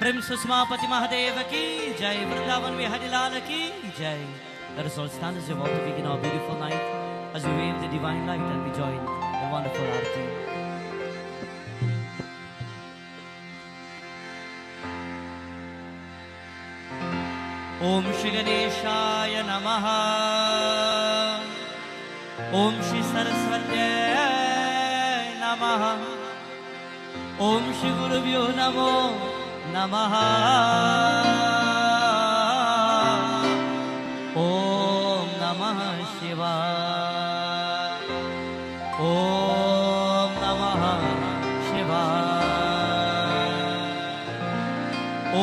प्रेम सुषमापति महादेव की जय, वृंदावन में हरिलाल की जय. Let us all stand as we about to begin our beautiful night, as we wave the divine light and we join the wonderful arti. Om Shri Ganeshaya Namaha. Om Shri Saraswati Namaha. Om Shri Gurubhyo Namo Namaha. Om Namah Shivaya. Om Namah Shivaya.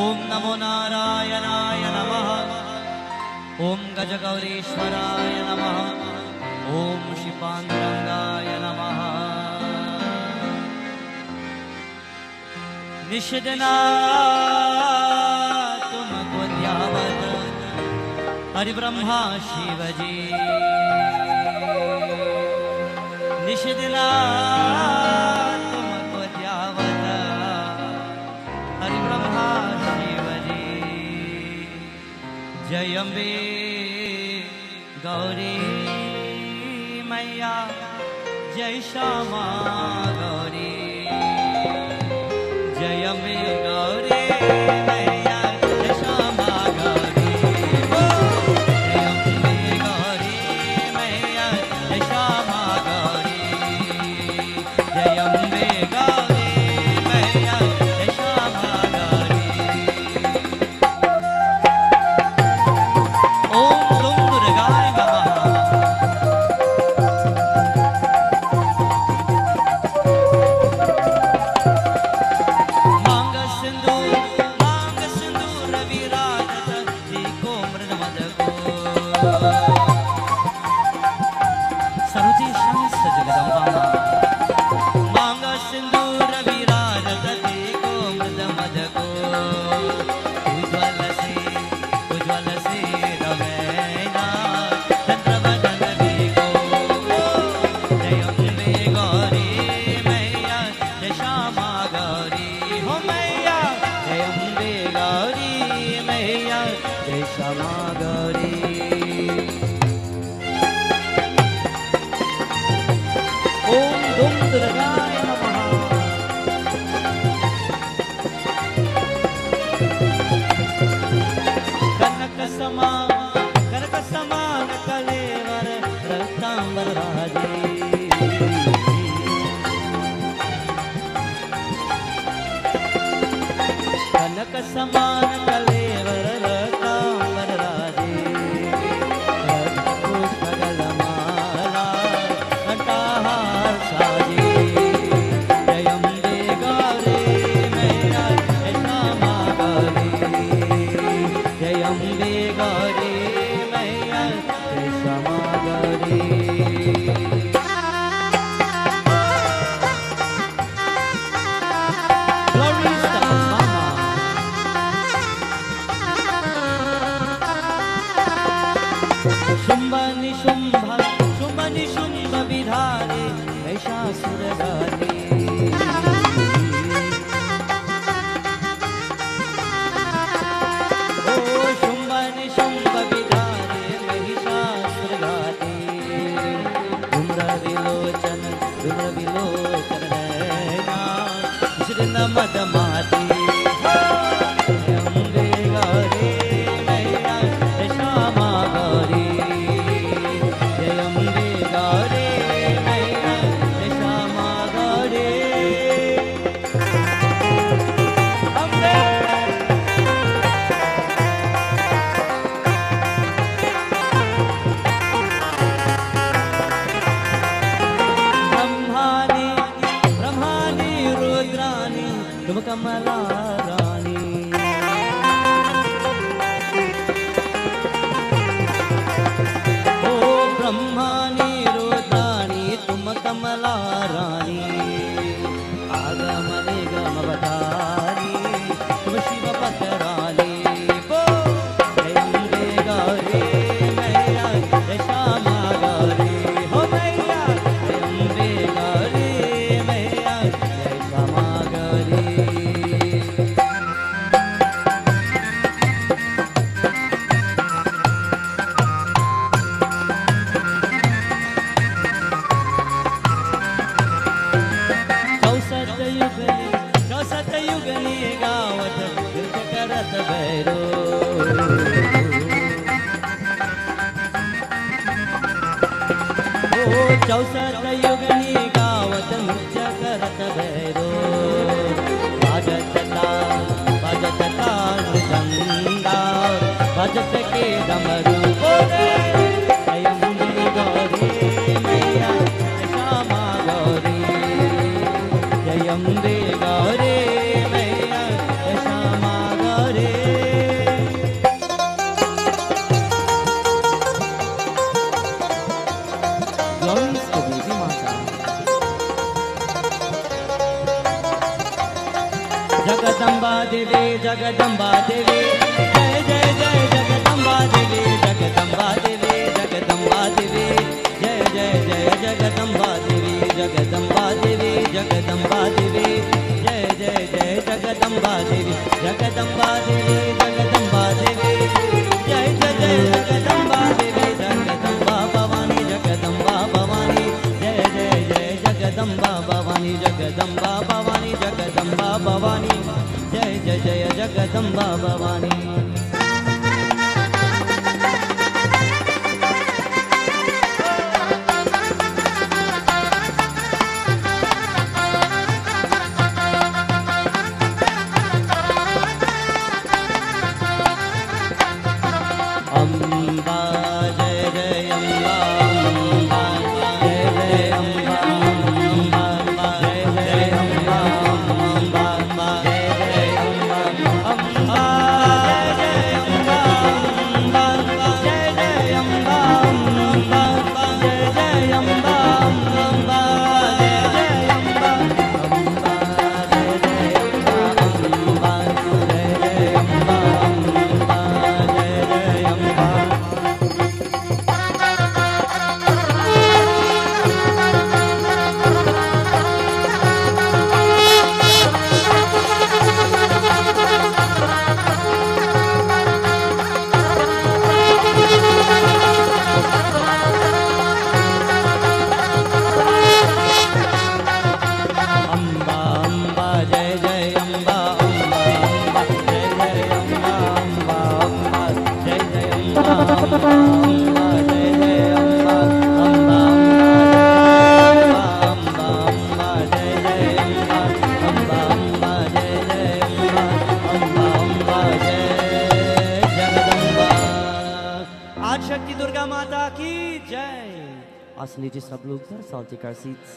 Om Namo Narayanaaya Namaha. Om Gajagaureshwaraya Namaha. Om Shri Pandurangaya Namaha. निषदना तुमको ध्यावत हरि ब्रह्मा शिव जी. निषदना तुमको ध्यावत हरि ब्रह्मा शिव जी. जय अम्बे गौरी मैया, जय श्यामा गौरी. जय अम्बे गौरी मैया, जय श्यामा गौरी. जय अम्बे गौरी मैया, जय श्यामा गौरी. जय अम्बे गौरी मैया, जय श्यामा गौरी. ओम दुम दुर्गाय नमः. समान कलेवर रतांबर राजे. पुष्पगल माला घंटाहार साजे. जय अम्बे गौरी मैया, जय श्यामा गौरी. जय अम्बे गौरी मैया, जय श्यामा गौरी. शुंभ निशुंभ विधारे महिषासुर गाले. ओ शुंभ निशुंभ विधारे महिषासुर गाले. धूम्र विलोचन नैना कृष्ण मद माती. कमला रानी. ओ ब्रह्मानी रुद्रानी तुम कमला रानी. आगम निगम अवतारी तुम शिव पतरानी. जय अम्बे गौरी मैया, जय श्यामा गौरी. हो मैया जय अम्बे गौरी मैया, जय श्यामा गौरी. चौसत युगनी गावत नृत्य करत भैरो चौसत युगनी गावत नृत्य करत भैरो बाजत ताल मृदंगा बजत के डमरू बोले जयम्बे गौरी मैया श्यामा गौरी जयम्बे गौरी मैया Shyama Gauri Glorious to Devi Mata. Jagadamba Devi, Jagadamba Devi, Jai Jai Jai Jagadamba Devi, Jagadamba Devi, Jagadamba Devi, Jai Jai Jai Jagadamba Devi, Jagadamba Devi, Jagadamba Devi, Jai Jai Jai Jagadamba Devi, Jagadamba Devi, Jagadamba Devi, Jai Jai Jai Jagadamba Devi, Jagadamba Bhavani, Jagadamba Bhavani, Jai Jai Jai Jagadamba Bhavani, Jagadamba Bhavani, Jagadamba Bhavani, Jai Jai Jai Jagadamba Bhavani. शक्ति दुर्गा माता की जय। आसन लीजिए सब लोग sir, साल take our seats.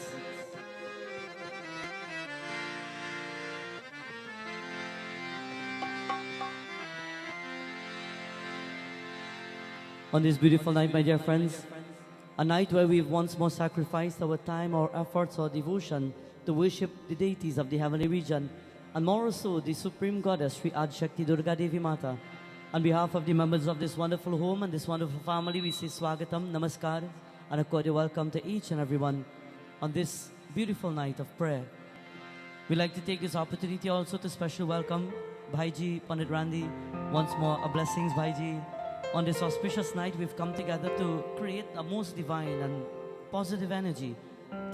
On this beautiful night, my dear friends, a night where we've once more sacrificed our time, our efforts, our devotion to worship the deities of the heavenly region, and more so the Supreme Goddess, Sri Adi Shakti Durga Devi Mata. On behalf of the members of this wonderful home and this wonderful family, we say Swagatam, Namaskar, and a cordial welcome to each and everyone on this beautiful night of prayer. We'd like to take this opportunity also to special welcome Bhaiji, Pandit Randi. Once more, a blessings, Bhaiji. On this auspicious night, we've come together to create a most divine and positive energy,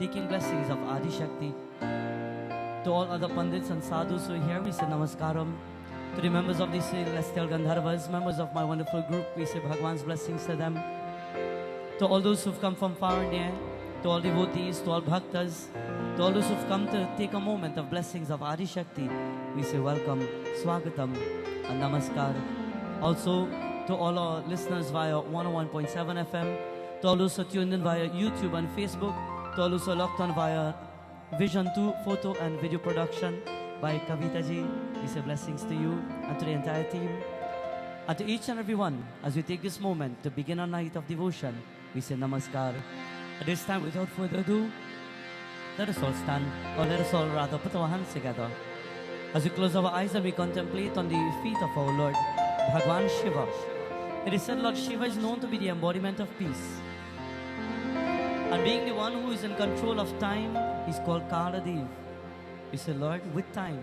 taking blessings of Adi Shakti. To all other Pandits and Sadhus who are here, we say Namaskaram. To the members of the Celestial Gandharvas, members of my wonderful group, we say Bhagwan's blessings to them. To all those who've come from far and near, to all devotees, to all bhaktas, to all those who've come to take a moment of blessings of Adi Shakti, we say welcome, Swagatam, and Namaskar. Also, to all our listeners via 101.7 FM, to all those who are tuned in via YouTube and Facebook, to all those who are locked on via Vision 2 photo and video production by Kavita ji, we say blessings to you and to the entire team. And to each and every one, as we take this moment to begin our night of devotion, we say Namaskar. At this time, without further ado, let us all stand, or let us all rather put our hands together as we close our eyes and we contemplate on the feet of our Lord, Bhagwan Shiva. It is said Lord Shiva is known to be the embodiment of peace. And being the one who is in control of time, he's called Kaladev. We say, Lord, with time,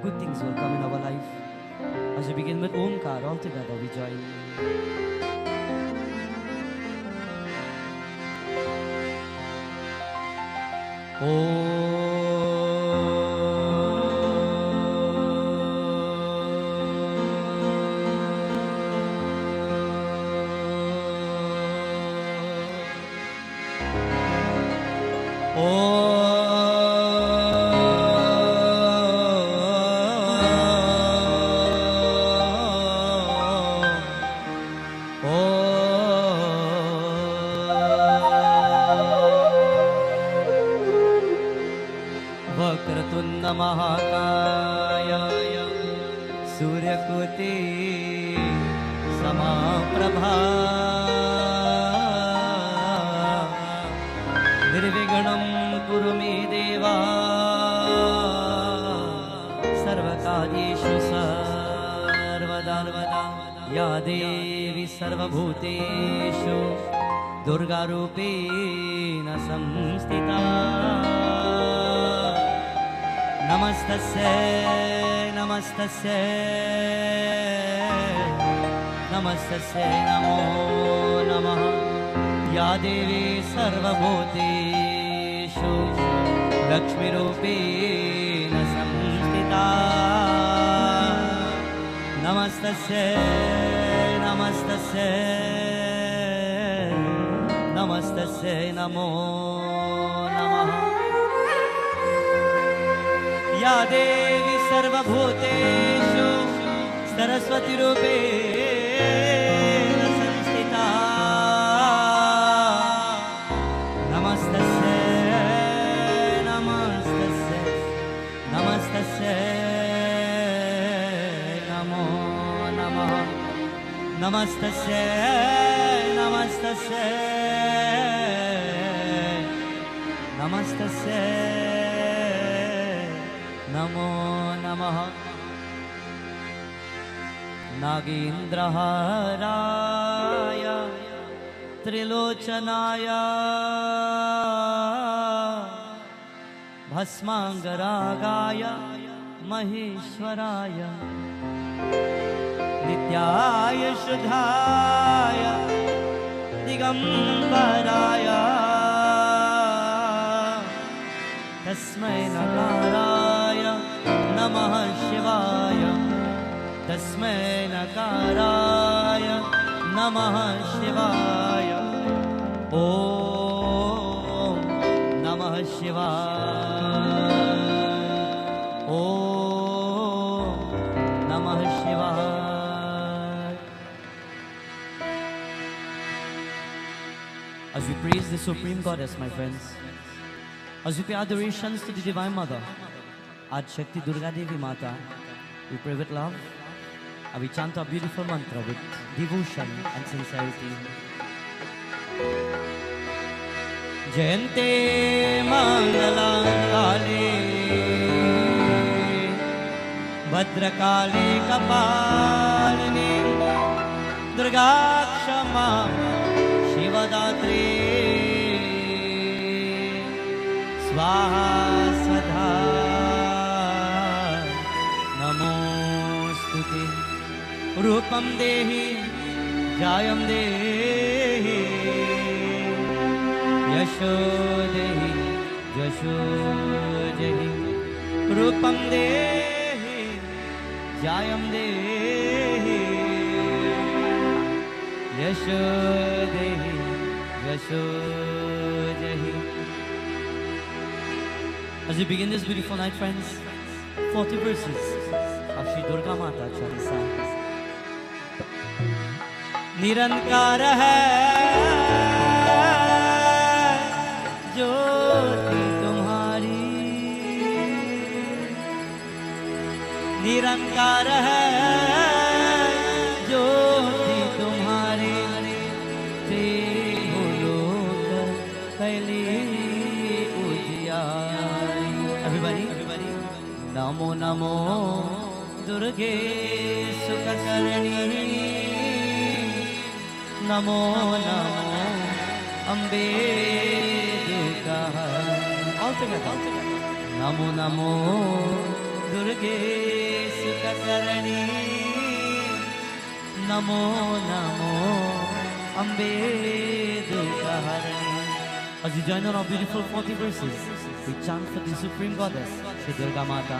good things will come in our life. As we begin with Omkar, all together we join. Om सूर्यकोटि समाप्रभा निर्विघ्नं कुरु मे देवा सर्वकार्येषु सर्वदा या देवी सर्वभूतेषु दुर्गारूपेण संस्थिता नमस्तस्यै नमस्तस्यै नमस्तस्यै नमो नमः या देवी सर्वभूतेषु लक्ष्मीरूपेण संस्थिता नमस्तस्यै नमस्तस्यै नमस्तस्यै नमो नमः या देवी सर्वभूतेषु सरस्वतीरूपेण संस्थिता नमस्तस्यै नमस्तस्यै नमस्तस्यै नमो नमः नमस्तस्यै नमस्तस्यै नमस्तस्यै नमो नमः नागेन्द्रहाराय त्रिलोचनाय भस्मांगरागाय महेश्वराय नित्याय शुद्धाय दिगंबराय तस्मै नकाराय नमः शिवाय तस्मै नकाराय नमः शिवाय ॐ नमः शिवाय ॐ नमः शिवाय. As we praise the Supreme Goddess, my friends, as we pay adorations to the Divine Mother, Adi Shakti Durga Devi Mata, we pray with love and we chant our beautiful mantra with devotion and sincerity. Jayante Mangala Kale Bhadrakale Kapalini Durga Kshama Shivadatri Swaha Svadha Namostute Rupam Dehi Jayam Dehi Yasho Dehi Jasho Dehi Rupam Dehi Jayam Dehi Yasho Dehi Jasho Dehi. As we begin this beautiful night, friends, 40 verses of Shri Durga Mata Chalisa. निरंकार है ज्योति तुम्हारी, निरंकार है ज्योति तुम्हारी, त्रिभुलोक कैली उजियारी. Everybody, Namo Namo Durge सुखकर्णी, Namo Namo Ambe Durga. All together. Namo Namo Durge सुखकर्णी, Namo Namo Ambe Durga. As you join on our beautiful 40 verses, we chant for the Supreme Goddess, Shri Durga Mata.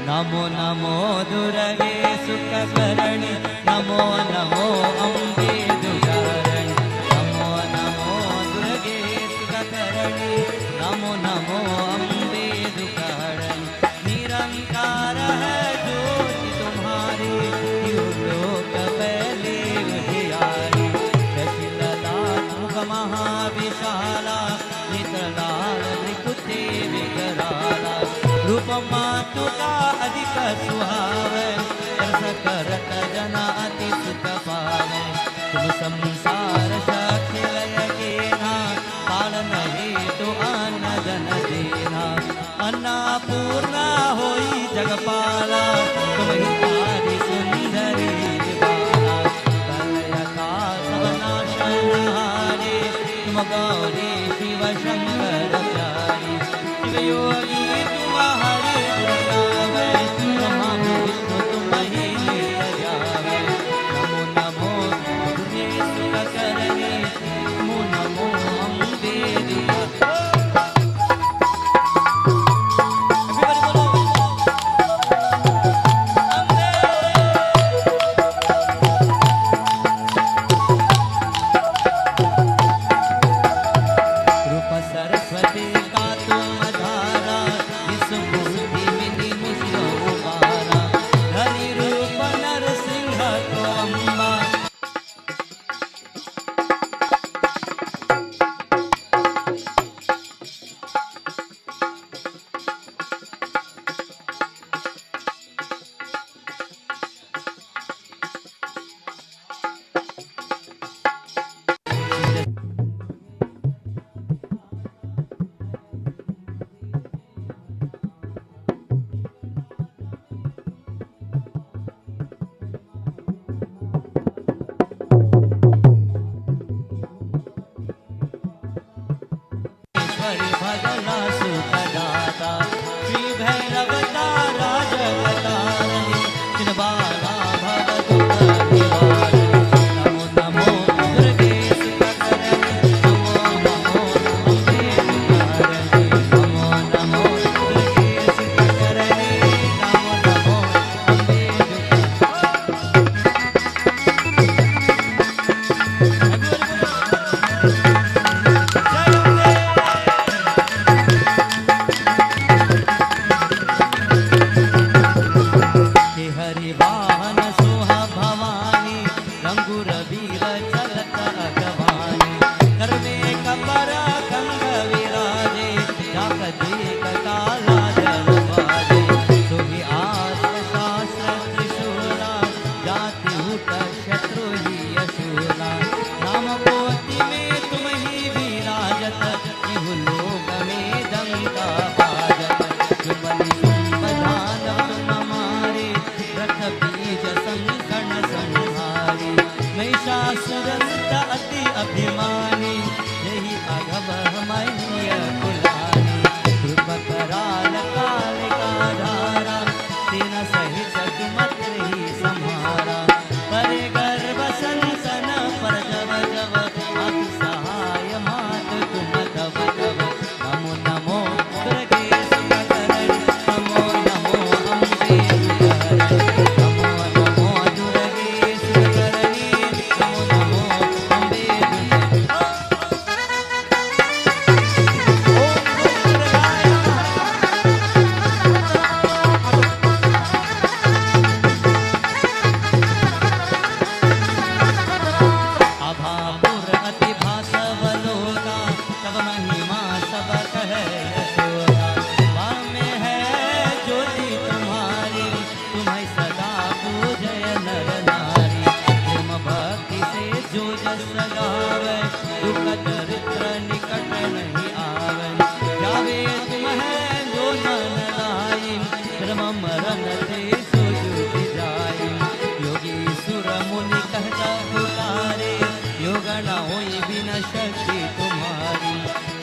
Namo Namo Durge Sukhakarani, Namo Namo Ambe Durgarani, Namo Namo Durge Sukhakarani, Namo Namo Ambe Durgarani. Nirankara hai jyoti tumhari, Trilok पहले उजियारी. Dashilala Durga Mahavishala, Nitralala Nikuti Vikarala, Rupama तुका अधिक सुहावे रस करत जना अति सुख पावे तुम संसार साखी लय केना पालन हेतु अन्न जन देना अन्नपूर्णा होई जगपाला तुम ही आदि सुंदरी बाला प्रलय काल सवनाशनहारे तुम गौरी शिव शंकर प्यारी शिव योगी तुम हरि दुर्गावे ब्रह्मा विष्णु तुम ही लीला जावे नमो नमो तुझे सुख करने नमो नमो अम्बे दिया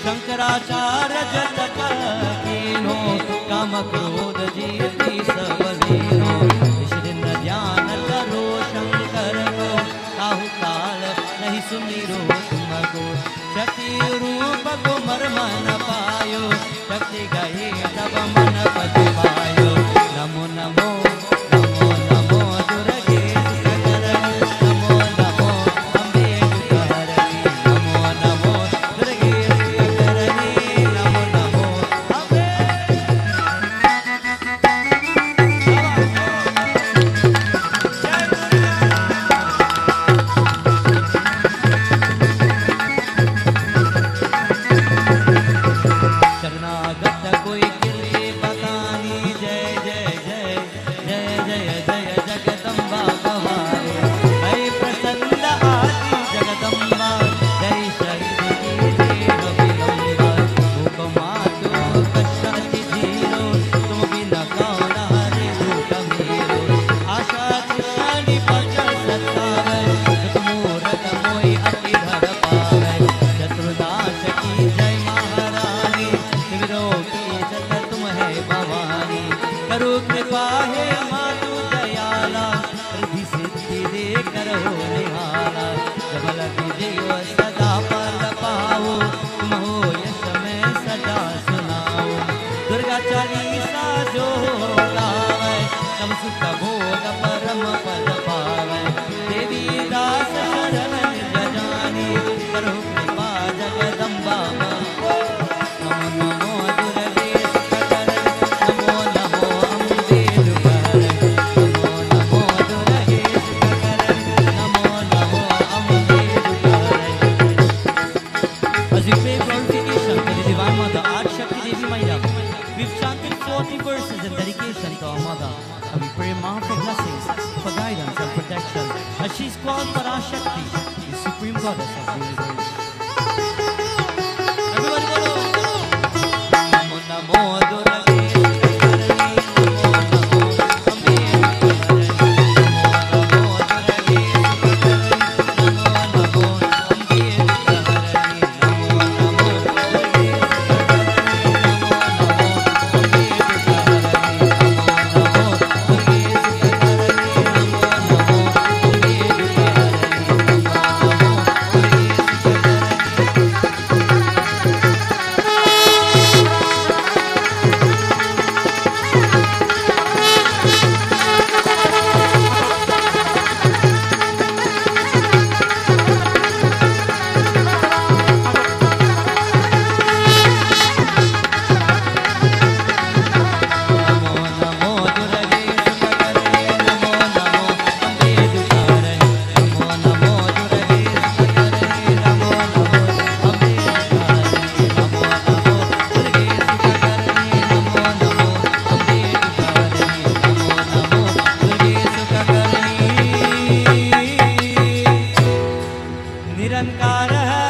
शंकराचार्य जत कीनो काम क्रोध जीती सब लीनो ईश्वर ध्यान करो शंकर को काहू काल नहीं सुमिरो तुमको शक्ति रूप को मर्म न पायो शक्ति गए तब मन पति पायो नमो नमो नमो नमो दुर्गे नमो नमो अम्बे दुर्हरणी नमो नमो दुर्गे नमो नमो अम्बे करो कृपा है मातु दयाला, रिद्धि सिद्धि दे करो निहाला, जब लगी देव सदा पर पाओ, तुम हो यश में सदा सुनाओ। दुर्गा चालीसा जो गावे, तम सुख भोग परम पद पावे। देवी दास शरण निज जानी, करो कृपा जगदम्बा मां। नमो नमो दुर्गे सुखकरण, नमो नमो अम्बे दुर्गहरण। नमो नमो दुर्गे सुखकरण, Namo Namo Ambe दुर्गहरण। As we pay glorification to the Divine Mother, Adi Shakti Devi Maya, we've chanted 40 verses in dedication to our Mother. And we pray Ma for blessings, for guidance and protection, as she's called Parashakti, the Supreme Goddess of the universe. Everybody bolo! Namo Namo Durage Sukarani, Namo Namo Ambe Dukarani, Namo Namo Durage Sukarani, Namo Namo Ambe Dukarani, Namo Namo Durage निरंकार है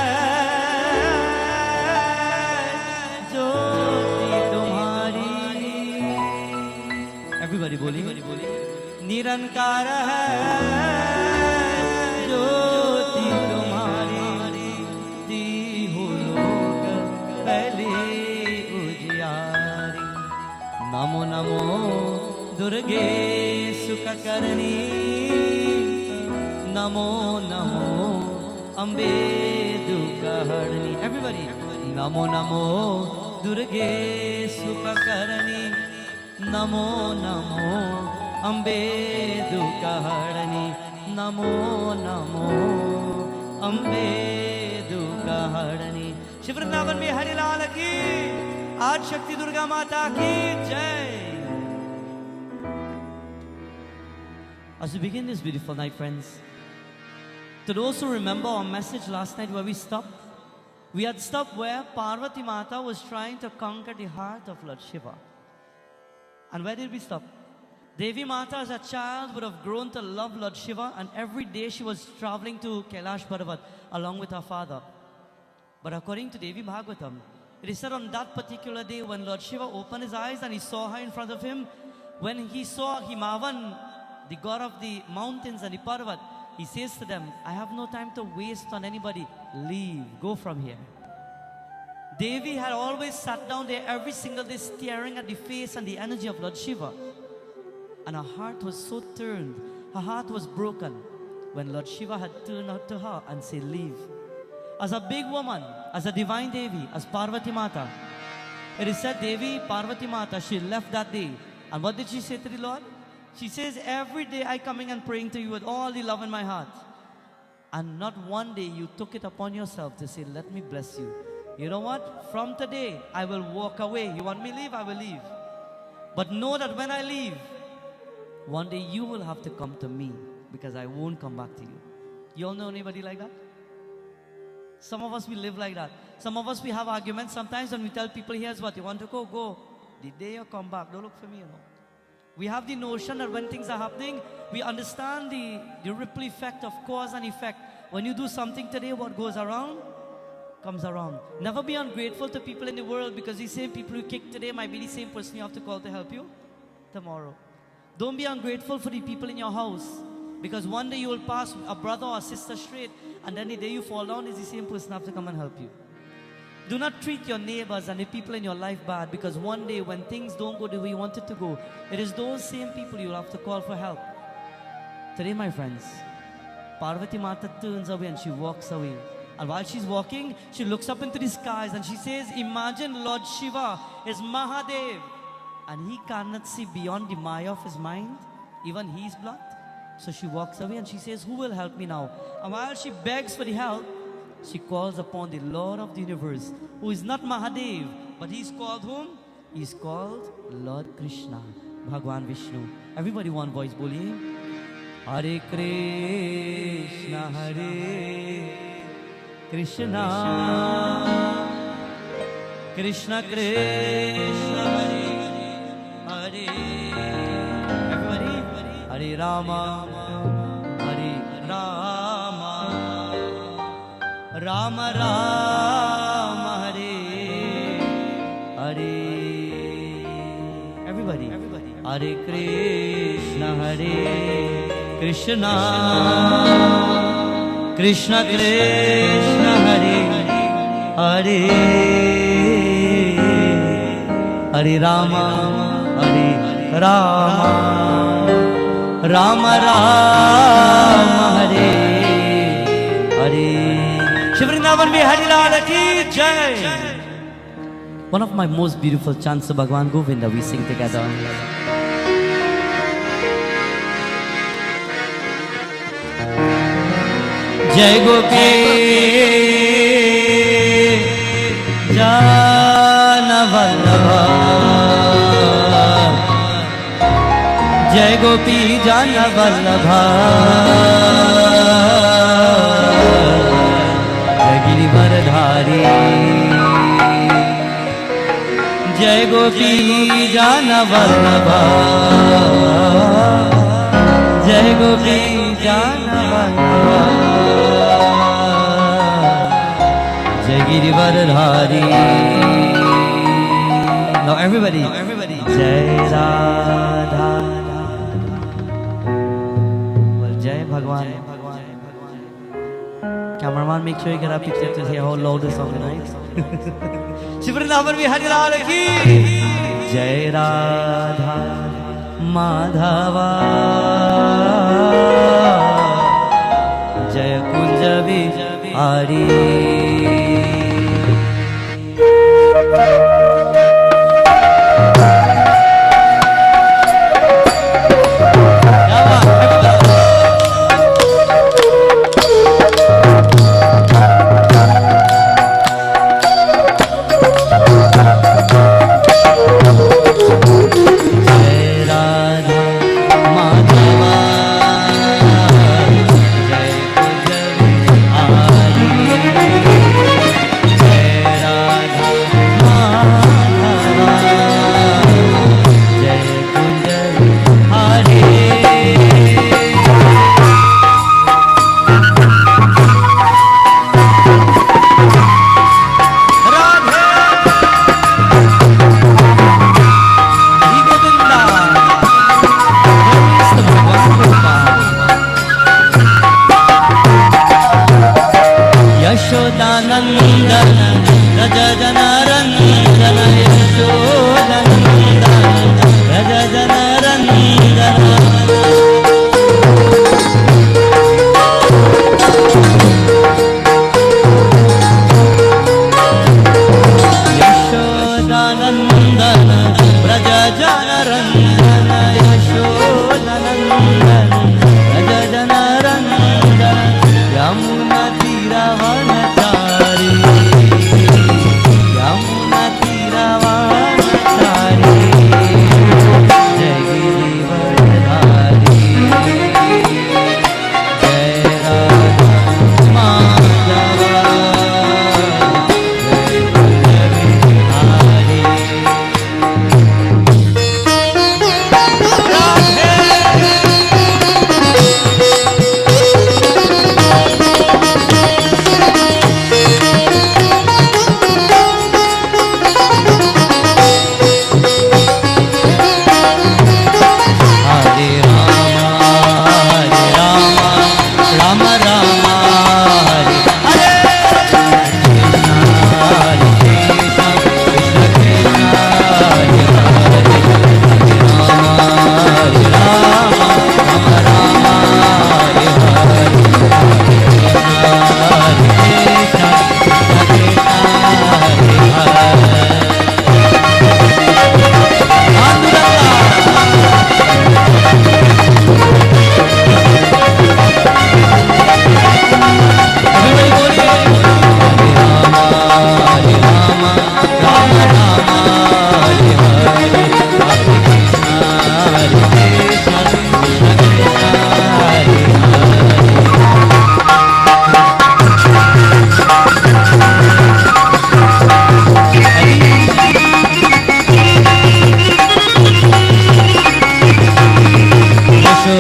ज्योति तुम्हारी। Everybody बोली निरंकार है ज्योति तुम्हारी, दी हो लोक पहले उजियारी। नमो नमो दुर्गे सुखकरणी, Namo Namo Ambe दुखहरणी। Everybody, Namo Namo दुर्गे सुखकरणी, नमो नमो अम्बे दुखहरणी, नमो नमो अम्बे दुखहरणी। शिव वृंदावन में हरिलाल की, आज शक्ति दुर्गा माता की जय। As we begin this beautiful night, friends, to those who remember our message last night where we had stopped where Parvati Mata was trying to conquer the heart of Lord Shiva. And where did we stop? Devi Mata as a child would have grown to love Lord Shiva, and every day she was traveling to Shiva-Parvati along with her father. But according to Devi Bhagavatam, it is said on that particular day when Lord Shiva opened his eyes and he saw her in front of him, when he saw Himavan, the god of the mountains and the Parvat, he says to them, I have no time to waste on anybody. Leave, go from here. Devi had always sat down there every single day staring at the face and the energy of Lord Shiva. And her heart was so turned, her heart was broken when Lord Shiva had turned out to her and said, leave. As a big woman, as a divine Devi, as Parvati Mata, it is said Devi, Parvati Mata, she left that day. And what did she say to the Lord? She says, every day I coming and praying to you with all the love in my heart. And not one day you took it upon yourself to say, let me bless you. You know what? From today, I will walk away. You want me to leave? I will leave. But know that when I leave, one day you will have to come to me because I won't come back to you. You all know anybody like that? Some of us, we live like that. Some of us, we have arguments. Sometimes when we tell people, here's what, you want to go, go. The day you come back, don't look for me, you know. We have the notion that when things are happening, we understand the ripple effect of cause and effect. When you do something today, what goes around, comes around. Never be ungrateful to people in the world, because these same people you kick today might be the same person you have to call to help you tomorrow. Don't be ungrateful for the people in your house, because one day you will pass a brother or a sister straight, and then the day you fall down is the same person have to come and help you. Do not treat your neighbors and the people in your life bad, because one day when things don't go the way you want it to go, it is those same people you'll have to call for help. Today, my friends, Parvati Mata turns away and she walks away. And while she's walking, she looks up into the skies and she says, imagine Lord Shiva is Mahadev and he cannot see beyond the maya of his mind. Even he is blocked. So she walks away and she says, who will help me now? And while she begs for the help, she calls upon the Lord of the universe, who is not Mahadev, but he is called whom? He is called Lord Krishna, Bhagwan Vishnu. Everybody one voice, boliye. Hare Krishna, Hare Krishna, Krishna Krishna, Hare Hare. Everybody, Hare Rama, Hare Rama, Rama Rama, Hare Hare. Everybody, Hare Krishna, Hare Krishna, Krishna Krishna, Hare Hare, Hare Rama, Hare Rama, Rama Rama, Hare Hare. Shivrindavan mein Hari Lal ki jai. One of my most beautiful chants of Bhagwan Govinda we sing together. Jai Gopi Jana Vallabha, Jai Gopi Jana Vallabha, Jai Girivardhari, Jai Gopi Jana Vallabha, Jai Gopi Jana Vallabha, Jai Girivardhari. Now everybody, Jai Radha. Well, Jai Bhagwan. Cameraman, make sure you get a picture to hear how loud the song is, right? Shivrindavan mein Hari Lal ki Jai Radha Madhava, Jai Kunja Vihari.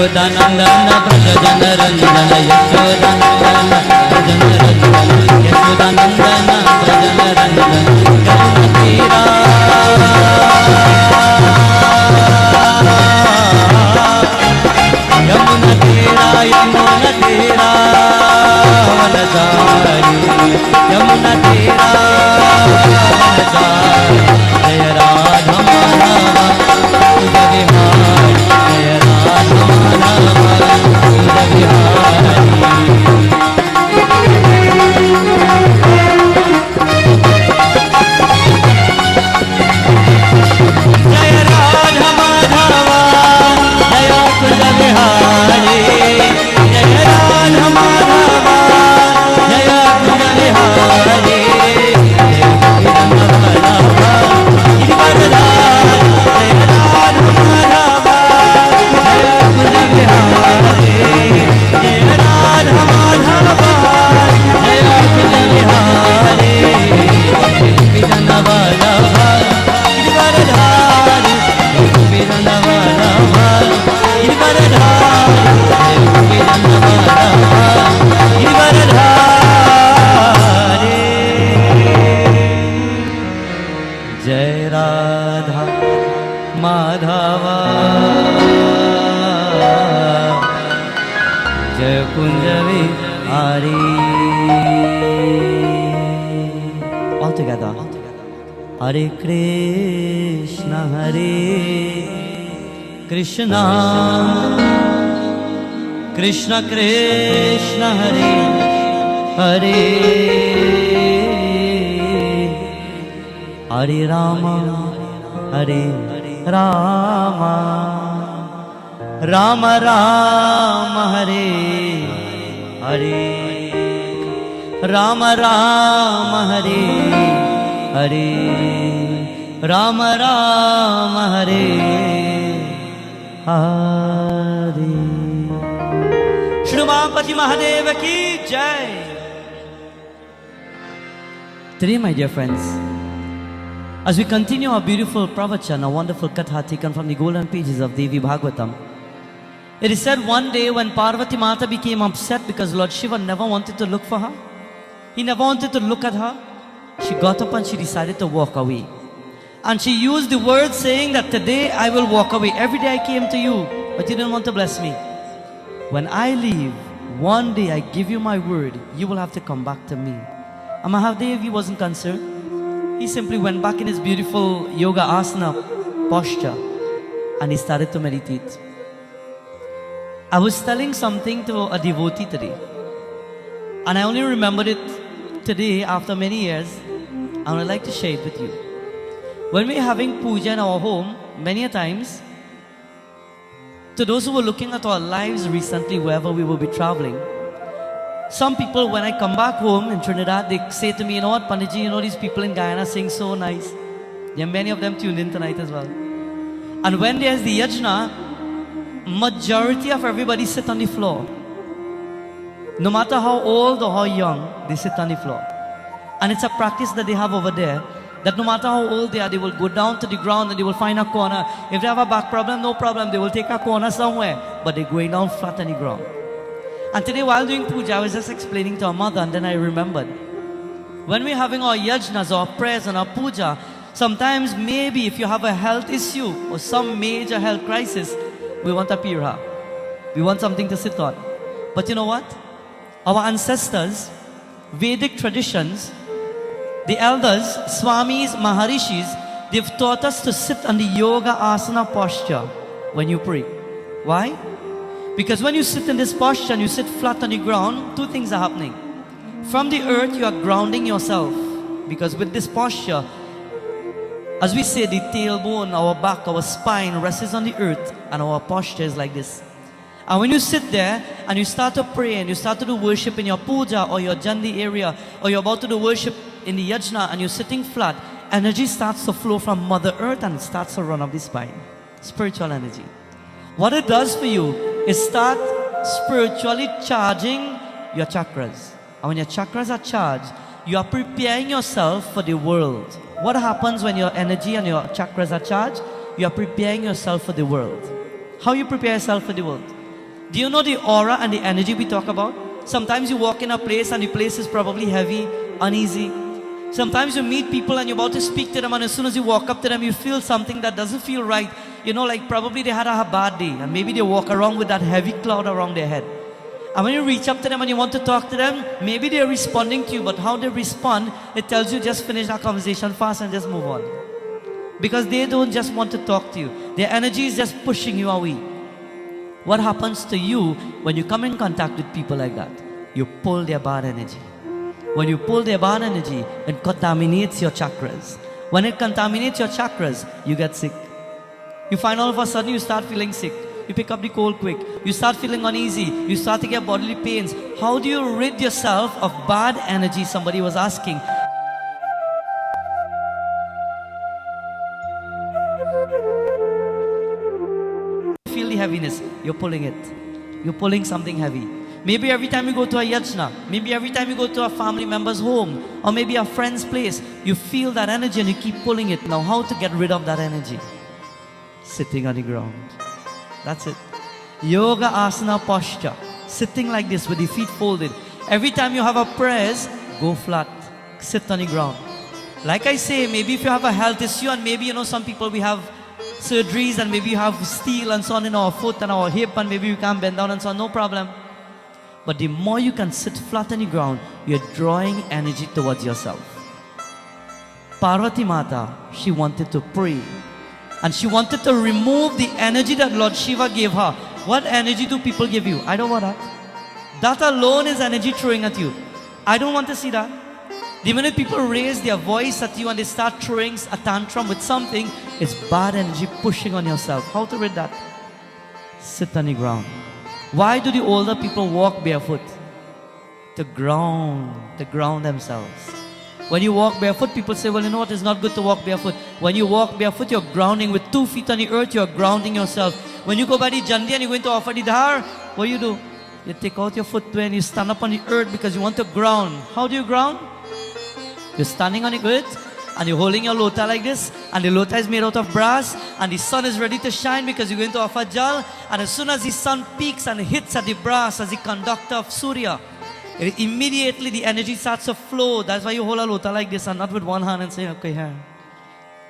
Yashodanandana Braja Jana Ranjana Yashodanandana Braja Jana Ranjana Yashodanandana Braja Jana Ranjana Yamuna Tira Yamuna Tira Yamuna Tira Vanadari Yamuna Tira Vanadari Jaya Radha Madhava Tuja Vihari Jaya Radha Madhava Tuja Vihari Jaya Radha Madhava Jaya Tuja Vihari Jaya Radha Madhava Jaya Tuja Vihari Jaya Radha Madhava Jaya Radha Madhava Jaya Tuja Vihari Jaya Radha Madhava Jaya Tuja Vihari Jaya Vallabha Giridharadhari Vallabha Giridharadhari Giridharadhari Jai Radha Madhava Jai Kunja Vihari. All together. Hare Krishna Krishna Krishna Krishna Hare Hare Hare Rama Hare Rama Rama Rama Hare Hare Rama Rama Hare Hare Rama Rama Hare Hare. Shiva-Parvati Mahadeva ki jai. Today, my dear friends, as we continue our beautiful pravachan, a wonderful katha taken from the golden pages of Devi Bhagavatam, it is said one day when Parvati Mata became upset because Lord Shiva never wanted to look for her, he never wanted to look at her, she got up and she decided to walk away. And she used the word saying that today I will walk away. Every day I came to you, but you didn't want to bless me. When I leave, one day I give you my word, you will have to come back to me. And Mahadev wasn't concerned. He simply went back in his beautiful yoga asana posture and he started to meditate. I was telling something to a devotee today, and I only remembered it today after many years, and I'd like to share it with you. When we're having puja in our home, many a times, to those who were looking at our lives recently, wherever we will be traveling, some people, when I come back home in Trinidad, they say to me, you know what, Panditji, you know these people in Guyana sing so nice. Yeah, many of them tuned in tonight as well. And when there's the yajna, majority of everybody sit on the floor. No matter how old or how young, they sit on the floor. And it's a practice that they have over there, that no matter how old they are, they will go down to the ground and they will find a corner. If they have a back problem, no problem, they will take a corner somewhere, but they're going down flat on the ground. And today while doing puja, I was just explaining to our mother, and then I remembered, when we're having our yajnas, our prayers and our puja, sometimes maybe if you have a health issue or some major health crisis, we want a pirha. We want something to sit on. But you know what? Our ancestors, Vedic traditions, the elders, Swamis, Maharishis, they've taught us to sit on the yoga asana posture when you pray. Why? Because when you sit in this posture and you sit flat on the ground, two things are happening. From the earth, you are grounding yourself. Because with this posture, as we say, the tailbone, our back, our spine rests on the earth, and our posture is like this. And when you sit there and you start to pray and you start to do worship in your puja or your jandi area, or you're about to do worship in the yajna and you're sitting flat, energy starts to flow from Mother Earth and it starts to run up the spine. Spiritual energy. What it does for you is start spiritually charging your chakras. And when your chakras are charged, you are preparing yourself for the world. What happens when your energy and your chakras are charged? You are preparing yourself for the world. How you prepare yourself for the world? Do you know the aura and the energy we talk about? Sometimes you walk in a place and the place is probably heavy, uneasy. Sometimes you meet people and you're about to speak to them, and as soon as you walk up to them, you feel something that doesn't feel right. You know, like probably they had a bad day, and maybe they walk around with that heavy cloud around their head. And when you reach up to them and you want to talk to them, maybe they're responding to you, but how they respond, it tells you just finish that conversation fast and just move on. Because they don't just want to talk to you. Their energy is just pushing you away. What happens to you when you come in contact with people like that? You pull their bad energy. When you pull their bad energy, it contaminates your chakras. When it contaminates your chakras, you get sick. You find all of a sudden you start feeling sick. You pick up the cold quick. You start feeling uneasy. You start to get bodily pains. How do you rid yourself of bad energy? Somebody was asking. Feel the heaviness. You're pulling it. You're pulling something heavy. Maybe every time you go to a yajna, maybe every time you go to a family member's home, or maybe a friend's place, you feel that energy and you keep pulling it. Now, how to get rid of that energy? Sitting on the ground. That's it. Yoga asana posture. Sitting like this with the feet folded. Every time you have a press, go flat. Sit on the ground. Like I say, maybe if you have a health issue, and maybe, you know, some people we have surgeries, and maybe you have steel and so on in our foot and our hip, and maybe you can't bend down and so on, no problem. But the more you can sit flat on the ground, you're drawing energy towards yourself. Parvati Mata, she wanted to pray. And she wanted to remove the energy that Lord Shiva gave her. What energy do people give you? I don't want that. That alone is energy throwing at you. I don't want to see that. The minute people raise their voice at you and they start throwing a tantrum with something, it's bad energy pushing on yourself. How to rid that? Sit on the ground. Why do the older people walk barefoot? To ground themselves. When you walk barefoot, people say, well, you know what, it's not good to walk barefoot. When you walk barefoot, you're grounding. With 2 feet on the earth, you're grounding yourself. When you go by the jandi and you're going to offer the dhar, what do? You take out your footwear and you stand up on the earth because you want to ground. How do you ground? You're standing on the earth and you're holding your lota like this, and the lota is made out of brass, and the sun is ready to shine because you're going to offer jal, and as soon as the sun peaks and hits at the brass as the conductor of Surya, immediately the energy starts to flow. That's why you hold a lota like this and not with one hand and say, okay, here.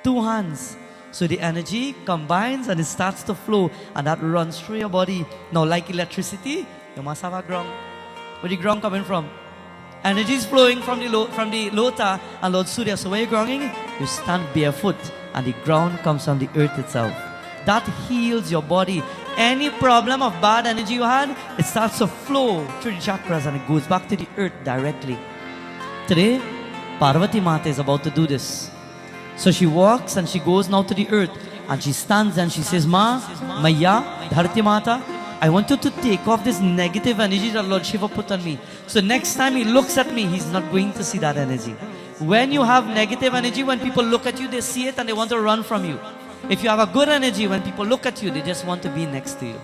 2 hands. So the energy combines and it starts to flow, and that runs through your body. Now, like electricity, you must have a ground. Where the ground coming from? Energy is flowing from the lota and Lord Surya. So when you're grounding, you stand barefoot and the ground comes from the earth itself. That heals your body. Any problem of bad energy you had, it starts to flow through the chakras and it goes back to the earth directly. Today, Parvati Mata is about to do this. So she walks and she goes now to the earth and she stands and she says, Ma, Maya, Dharti Mata, I want you to take off this negative energy that Lord Shiva put on me. So next time he looks at me, he's not going to see that energy. When you have negative energy, when people look at you, they see it and they want to run from you. If you have a good energy, when people look at you, they just want to be next to you.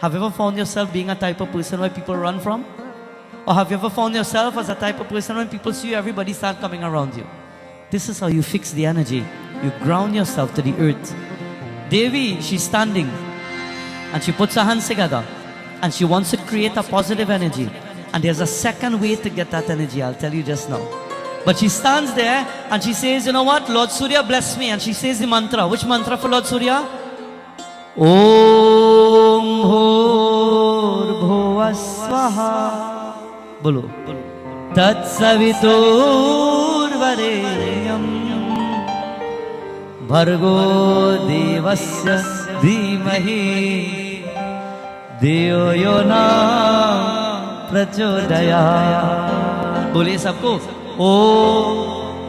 Have you ever found yourself being a type of person where people run from? Or have you ever found yourself as a type of person when people see you, everybody start coming around you? This is how you fix the energy. You ground yourself to the earth. Devi, she's standing and she puts her hands together and she wants to create a positive energy. And there's a second way to get that energy, I'll tell you just now. But she stands there and she says, you know what, Lord Surya bless me. And she says the mantra. Which mantra for Lord Surya? Om Bhur Bhuva Swaha. Bolo. Tat Savitur Varenyam Bhargo Devasya Dhimahi Deyo Yona Prachodaya. Bole sabko. Oh,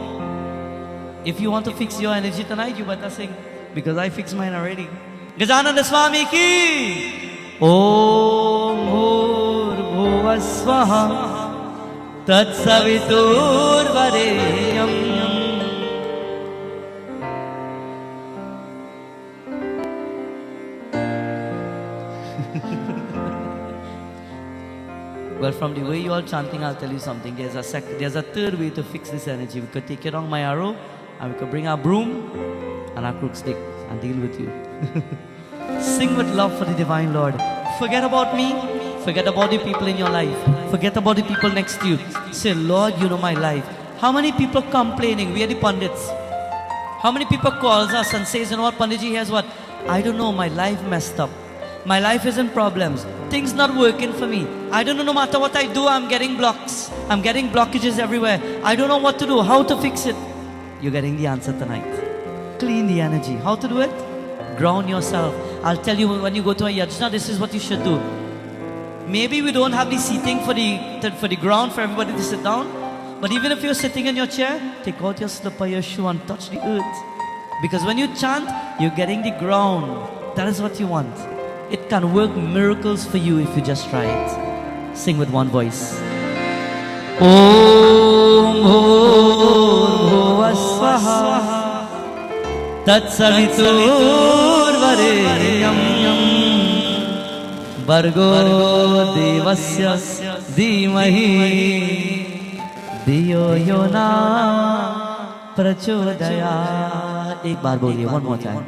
if you want to fix your energy tonight, you better sing, because I fixed mine already. Gajananda Swami ki Om Bhur Bhuva Swaha Tat Savitur Varenyam. Well, from the way you all chanting, I'll tell you something. There's a third way to fix this energy. We could take it on my arrow, and we could bring our broom and our crook stick and deal with you. Sing with love for the Divine Lord. Forget about me. Forget about the people in your life. Forget about the people next to you. Say, Lord, you know my life. How many people complaining? We are the pundits. How many people calls us and says, you know what, Panditji, here's what? I don't know, my life messed up. My life is in problems. Things not working for me. I don't know, no matter what I do, I'm getting blocks. I'm getting blockages everywhere. I don't know what to do, how to fix it. You're getting the answer tonight. Clean the energy. How to do it? Ground yourself. I'll tell you when you go to a yajna, this is what you should do. Maybe we don't have the seating for the ground for everybody to sit down. But even if you're sitting in your chair, take out your slipper, your shoe and touch the earth. Because when you chant, you're getting the ground. That is what you want. It can work miracles for you if you just try it. Sing with one voice. Om Bhurva Swaha Tat Savitur Varenyam Bargo Devasya Dhimahi Diyo Yona Prachodaya. एक बार बोलिए, one more time.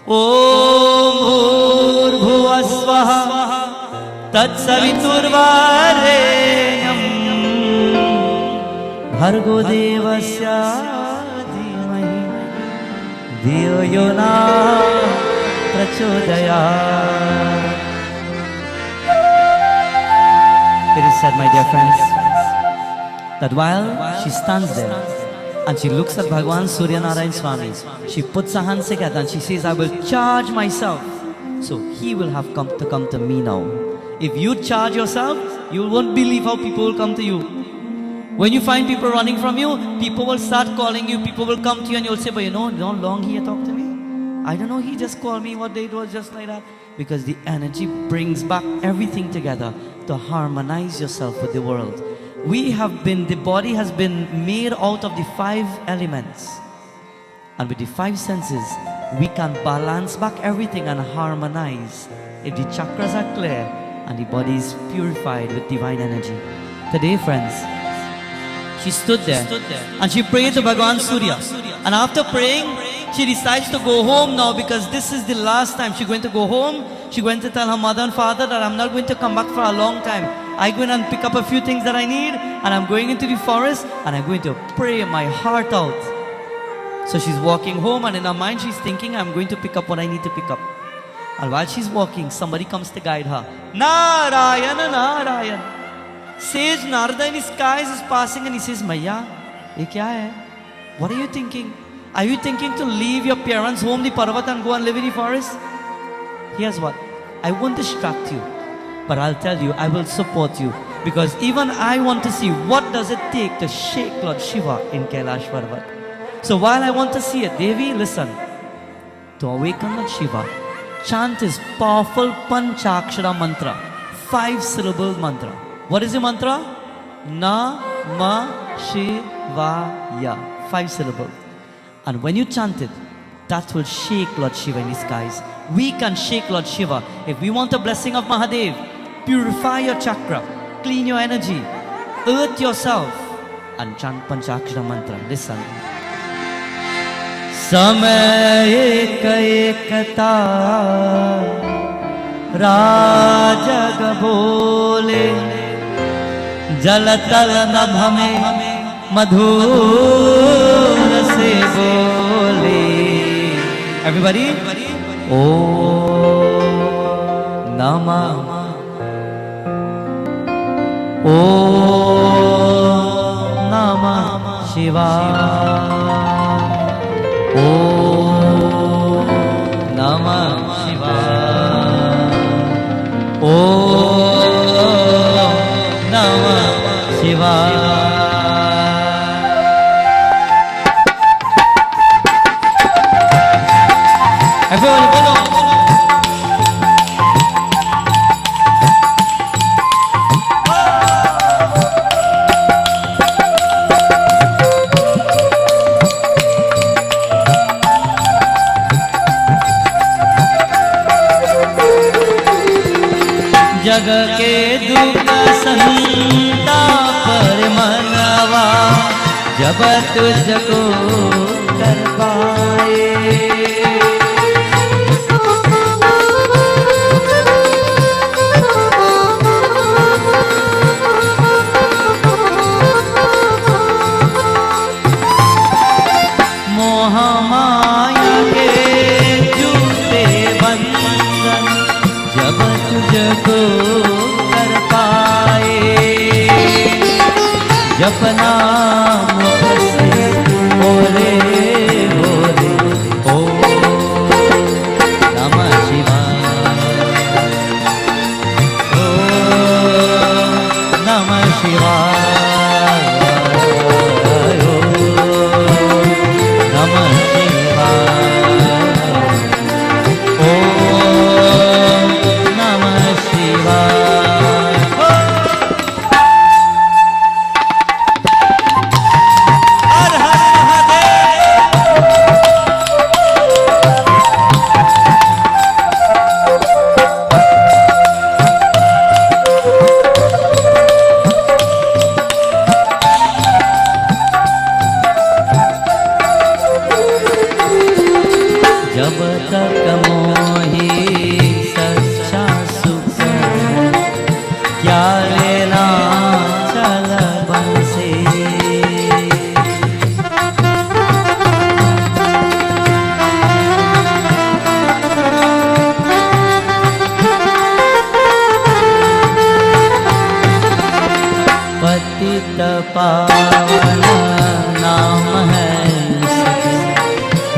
Om Bhurva Swaha Tat Savitur Varenyam Bhargo Devasya Dhimahi Dhiyo Yona Prachodaya. It is said, my dear friends, that while she stands there and she looks at Bhagwan Surya Narayan Swami, she puts her hands together and she says, I will charge myself, so he will have come to me now. If you charge yourself, you won't believe how people will come to you. When you find people running from you, people will start calling you, people will come to you and you'll say, but you know, how long he talked to me? I don't know, he just called me, what day it was, just like that. Because the energy brings back everything together to harmonize yourself with the world. The body has been made out of the 5 elements. And with the 5 senses, we can balance back everything and harmonize. If the chakras are clear and the body is purified with divine energy. Today, friends, she stood there and she prayed to Bhagwan Surya. And after praying, she decides to go home now because this is the last time she's going to go home. She's going to tell her mother and father that I'm not going to come back for a long time. I'm going to pick up a few things that I need and I'm going into the forest and I'm going to pray my heart out. So she's walking home and in her mind she's thinking, I'm going to pick up what I need to pick up. And while she's walking, somebody comes to guide her. Narayana, Narayana. Sage Narada in his skies is passing and he says, Maya, ye kya hai? What are you thinking? Are you thinking to leave your parents' home, the Parvat, and go and live in the forest? Here's what. I won't distract you, but I'll tell you, I will support you. Because even I want to see what does it take to shake Lord Shiva in Kailash Parvat. So while I want to see it, Devi, listen. To awaken Lord Shiva, chant his powerful Panchakshara mantra. 5-syllable mantra. What is the mantra? Na-ma Shivaya. 5 syllables. And when you chant it, that will shake Lord Shiva in the skies. We can shake Lord Shiva. If we want a blessing of Mahadev, purify your chakra, clean your energy, earth yourself, and chant Panchakshara mantra. Listen. Samay ekata Rajag bole Jalatal nabhame Madhur se bole. Everybody? Om Namah Om Namah Shivaya. Om Namah Shivaya. Om Namah Shivaya. Everyone, follow. जग के दुख संताप मनवा जब तुझको कर पाए मुझको कर पाए, जपना मुझसे बोले बोले ओ नमः शिवाय, ओ नमः शिवाय, ओ नमः शिवाय, ओ नमः शिवाय। जब तक मोही सच्चा सुख क्या लेना चल बन से, पतित पावन नाम है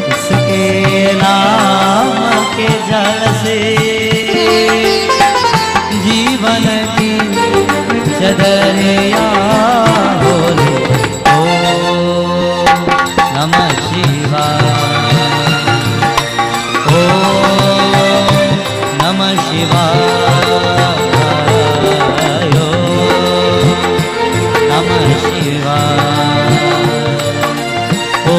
इसके नाम के जल से, जीवन की चदरिया बोले ओ नमः शिवाय, ओ नमः शिवाय, ओ नमः शिवाय, ओ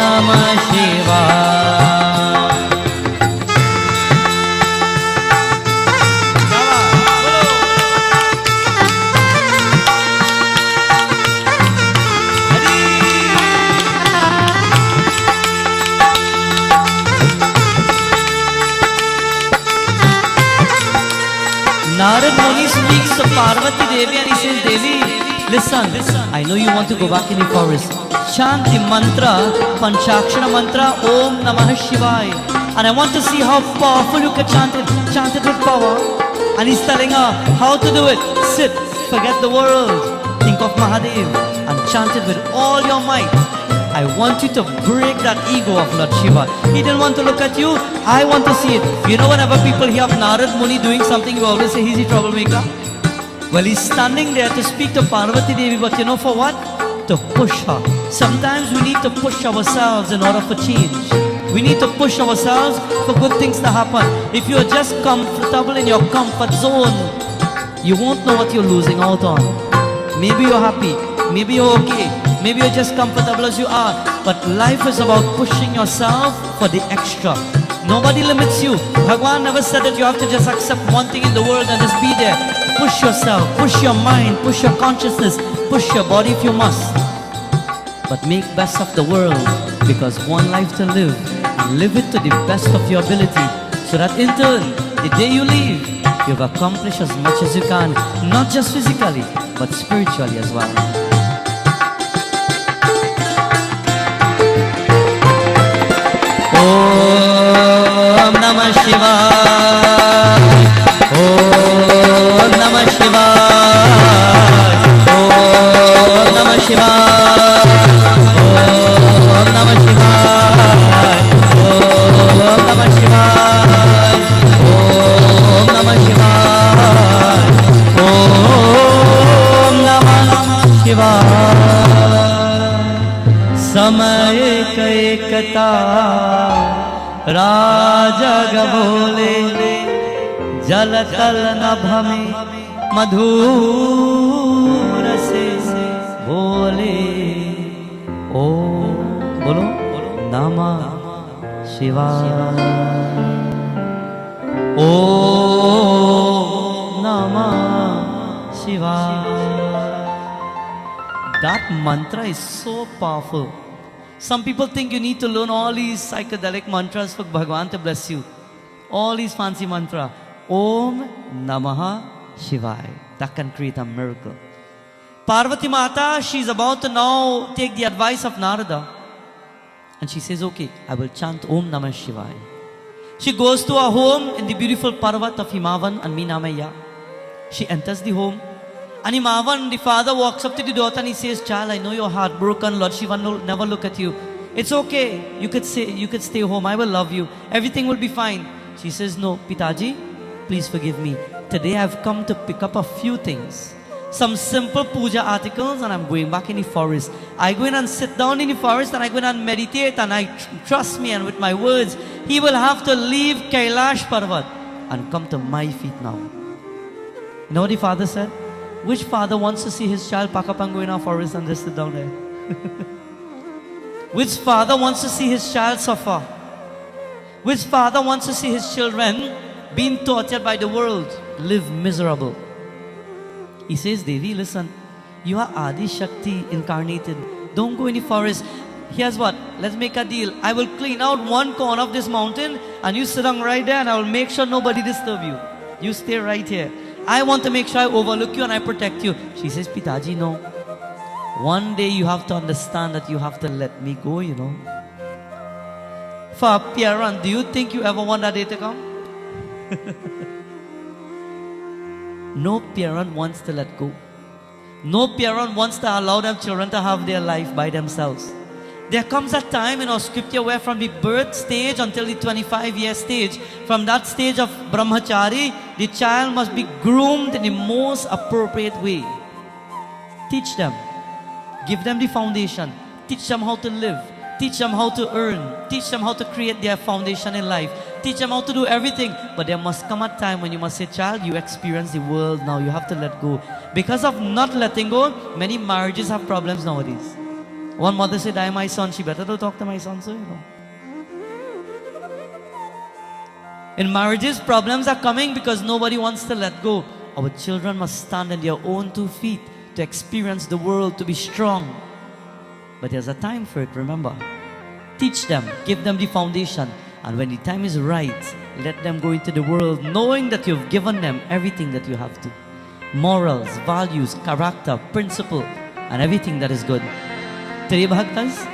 नमः शिवाय। Narad Muni speaks to Parvati Devi and he says, Devi, listen, I know you want to go back in the forest. Chant the mantra, Panchakshara mantra, Om Namah Shivaya. And I want to see how powerful you can chant it. Chant it with power. And he's telling her how to do it. Sit, forget the world. Think of Mahadev and chant it with all your might. I want you to break that ego of Lord Shiva. He didn't want to look at you. I want to see it. You know, whenever people hear of Narad Muni doing something, you always say, he's a troublemaker. Well, he's standing there to speak to Parvati Devi, but you know for what? To push her. Sometimes we need to push ourselves in order for change. We need to push ourselves for good things to happen. If you're just comfortable in your comfort zone, you won't know what you're losing out on. Maybe you're happy, maybe you're okay, maybe you're just comfortable as you are. But life is about pushing yourself for the extra. Nobody limits you. Bhagwan never said that you have to just accept one thing in the world and just be there. Push yourself, push your mind, push your consciousness, push your body if you must. But make best of the world, because one life to live, and live it to the best of your ability, so that in turn, the day you leave, you've accomplished as much as you can, not just physically, but spiritually as well. Om Namah Shivaya, Om Namah Shivaya, Om Namah Shivaya, Om Namah Shivaya, Om Namah Shivaya, Om Namah Shivaya, Om Namah Shivaya. समय एकता राजग बोले, जल तल नभ में मधुर से बोले ओ बोलो नमः शिवाय, ओ नमः शिवाय. That mantra is so powerful. Some people think you need to learn all these psychedelic mantras for Bhagwan to bless you. All these fancy mantra. Om Namaha Shivaya. That can create a miracle. Parvati Mata, she's about to now take the advice of Narada. And she says, okay, I will chant Om Namah Shivaya. She goes to her home in the beautiful Parvat of Himavan and Meenamaya. She enters the home. And Himavan, the father, walks up to the daughter and he says, "Child, I know you're heartbroken. Lord Shiva will never look at you. It's okay. You could stay home. I will love you. Everything will be fine." She says, "No, Pitaji, please forgive me. Today I've come to pick up a few things. Some simple puja articles and I'm going back in the forest. I go in and sit down in the forest and I go in and meditate and I trust me, and with my words, he will have to leave Kailash Parvat and come to my feet now." You know what the father said? Which father wants to see his child pack up and go in a forest and just sit down there? Which father wants to see his child suffer? Which father wants to see his children being tortured by the world, live miserable? He says, "Devi, listen, you are Adi Shakti incarnated. Don't go in the forest. Here's what, let's make a deal. I will clean out one corner of this mountain and you sit down right there and I will make sure nobody disturb you. You stay right here. I want to make sure I overlook you and I protect you." She says, "Pitaji, no. One day you have to understand that you have to let me go, you know." For a parent, do you think you ever want that day to come? No parent wants to let go. No parent wants to allow their children to have their life by themselves. There comes a time in our scripture where from the birth stage until the 25-year stage, from that stage of brahmachari, the child must be groomed in the most appropriate way. Teach them. Give them the foundation. Teach them how to live. Teach them how to earn. Teach them how to create their foundation in life. Teach them how to do everything. But there must come a time when you must say, "Child, you experience the world now. You have to let go." Because of not letting go, many marriages have problems nowadays. One mother said, "I am my son. She better don't talk to my son, so you know." In marriages, problems are coming because nobody wants to let go. Our children must stand on their own 2 feet to experience the world, to be strong. But there's a time for it, remember. Teach them, give them the foundation, and when the time is right, let them go into the world knowing that you've given them everything that you have to. Morals, values, character, principle, and everything that is good. Today, Bhaktas,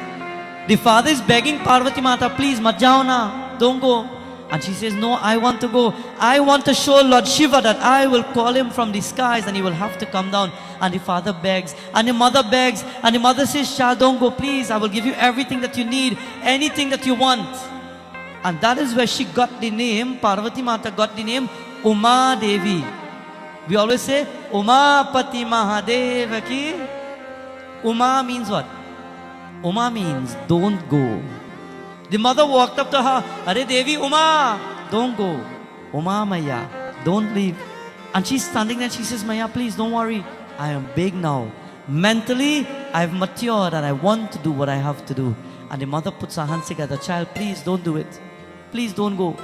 the father is begging Parvati Mata, "Please, mat jao na, don't go." And she says, "No, I want to go. I want to show Lord Shiva that I will call him from the skies and he will have to come down." And the father begs, and the mother begs, and the mother says, "Child, don't go, please. I will give you everything that you need, anything that you want." And that is where she got the name, Parvati Mata got the name Uma Devi. We always say, "Uma Pati Mahadeva ki." Uma means what? Uma means don't go. The mother walked up to her, "Are Devi, Uma, don't go. Uma Maya, don't leave." And she's standing there and she says, "Maya, please don't worry. I am big now. Mentally, I've matured and I want to do what I have to do." And the mother puts her hands together, "Child, please don't do it. Please don't go.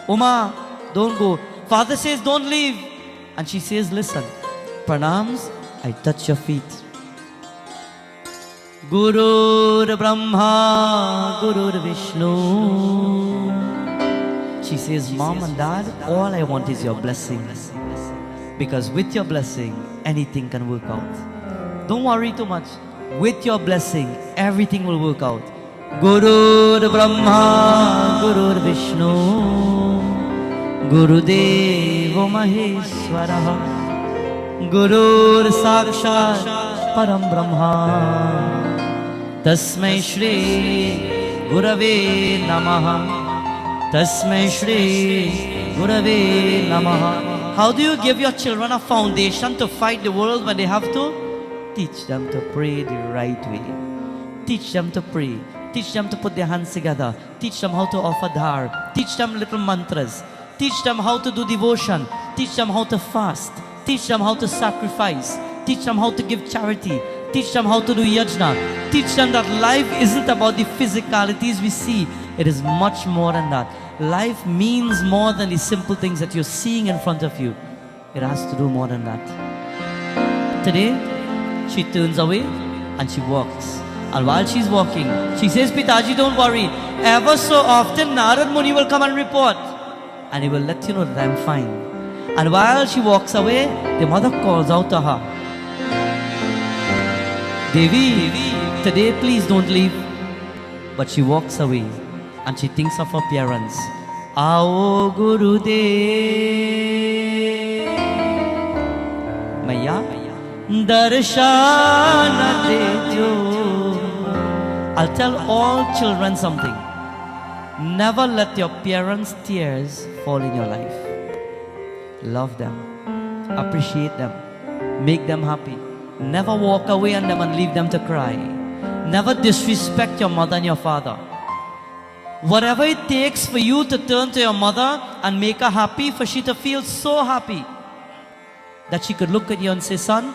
Uma, don't go." Father says, "Don't leave." And she says, "Listen, pranams, I touch your feet. Guru Brahma, Guru Vishnu." She says, "Mom and Dad, all I want is your blessing. Because with your blessing, anything can work out. Don't worry too much. With your blessing, everything will work out. Guru Brahma, Guru Vishnu, Guru Devo Maheshwaraha, Guru Sakshat Param Brahma, Tasmai Shri Gurave Namaha, Tasmai Shri Gurave Namaha." How do you give your children a foundation to fight the world when they have to? Teach them to pray the right way. Teach them to pray. Teach them to put their hands together. Teach them how to offer dhar. Teach them little mantras. Teach them how to do devotion. Teach them how to fast. Teach them how to sacrifice. Teach them how to give charity. Teach them how to do yajna. Teach them that life isn't about the physicalities we see. It is much more than that. Life means more than the simple things that you're seeing in front of you. It has to do more than that. Today, she turns away and she walks. And while she's walking, she says, "Pitaji, don't worry. Ever so often, Narad Muni will come and report. And he will let you know that I'm fine." And while she walks away, the mother calls out to her, "Devi, today please don't leave." But she walks away and she thinks of her parents. आओ गुरुदेव मैया दर्शन देजो. I'll tell all children something. Never let your parents' tears fall in your life. Love them, appreciate them, make them happy. Never walk away on them and leave them to cry. Never disrespect your mother and your father. Whatever it takes for you to turn to your mother and make her happy, for she to feel so happy that she could look at you and say, son,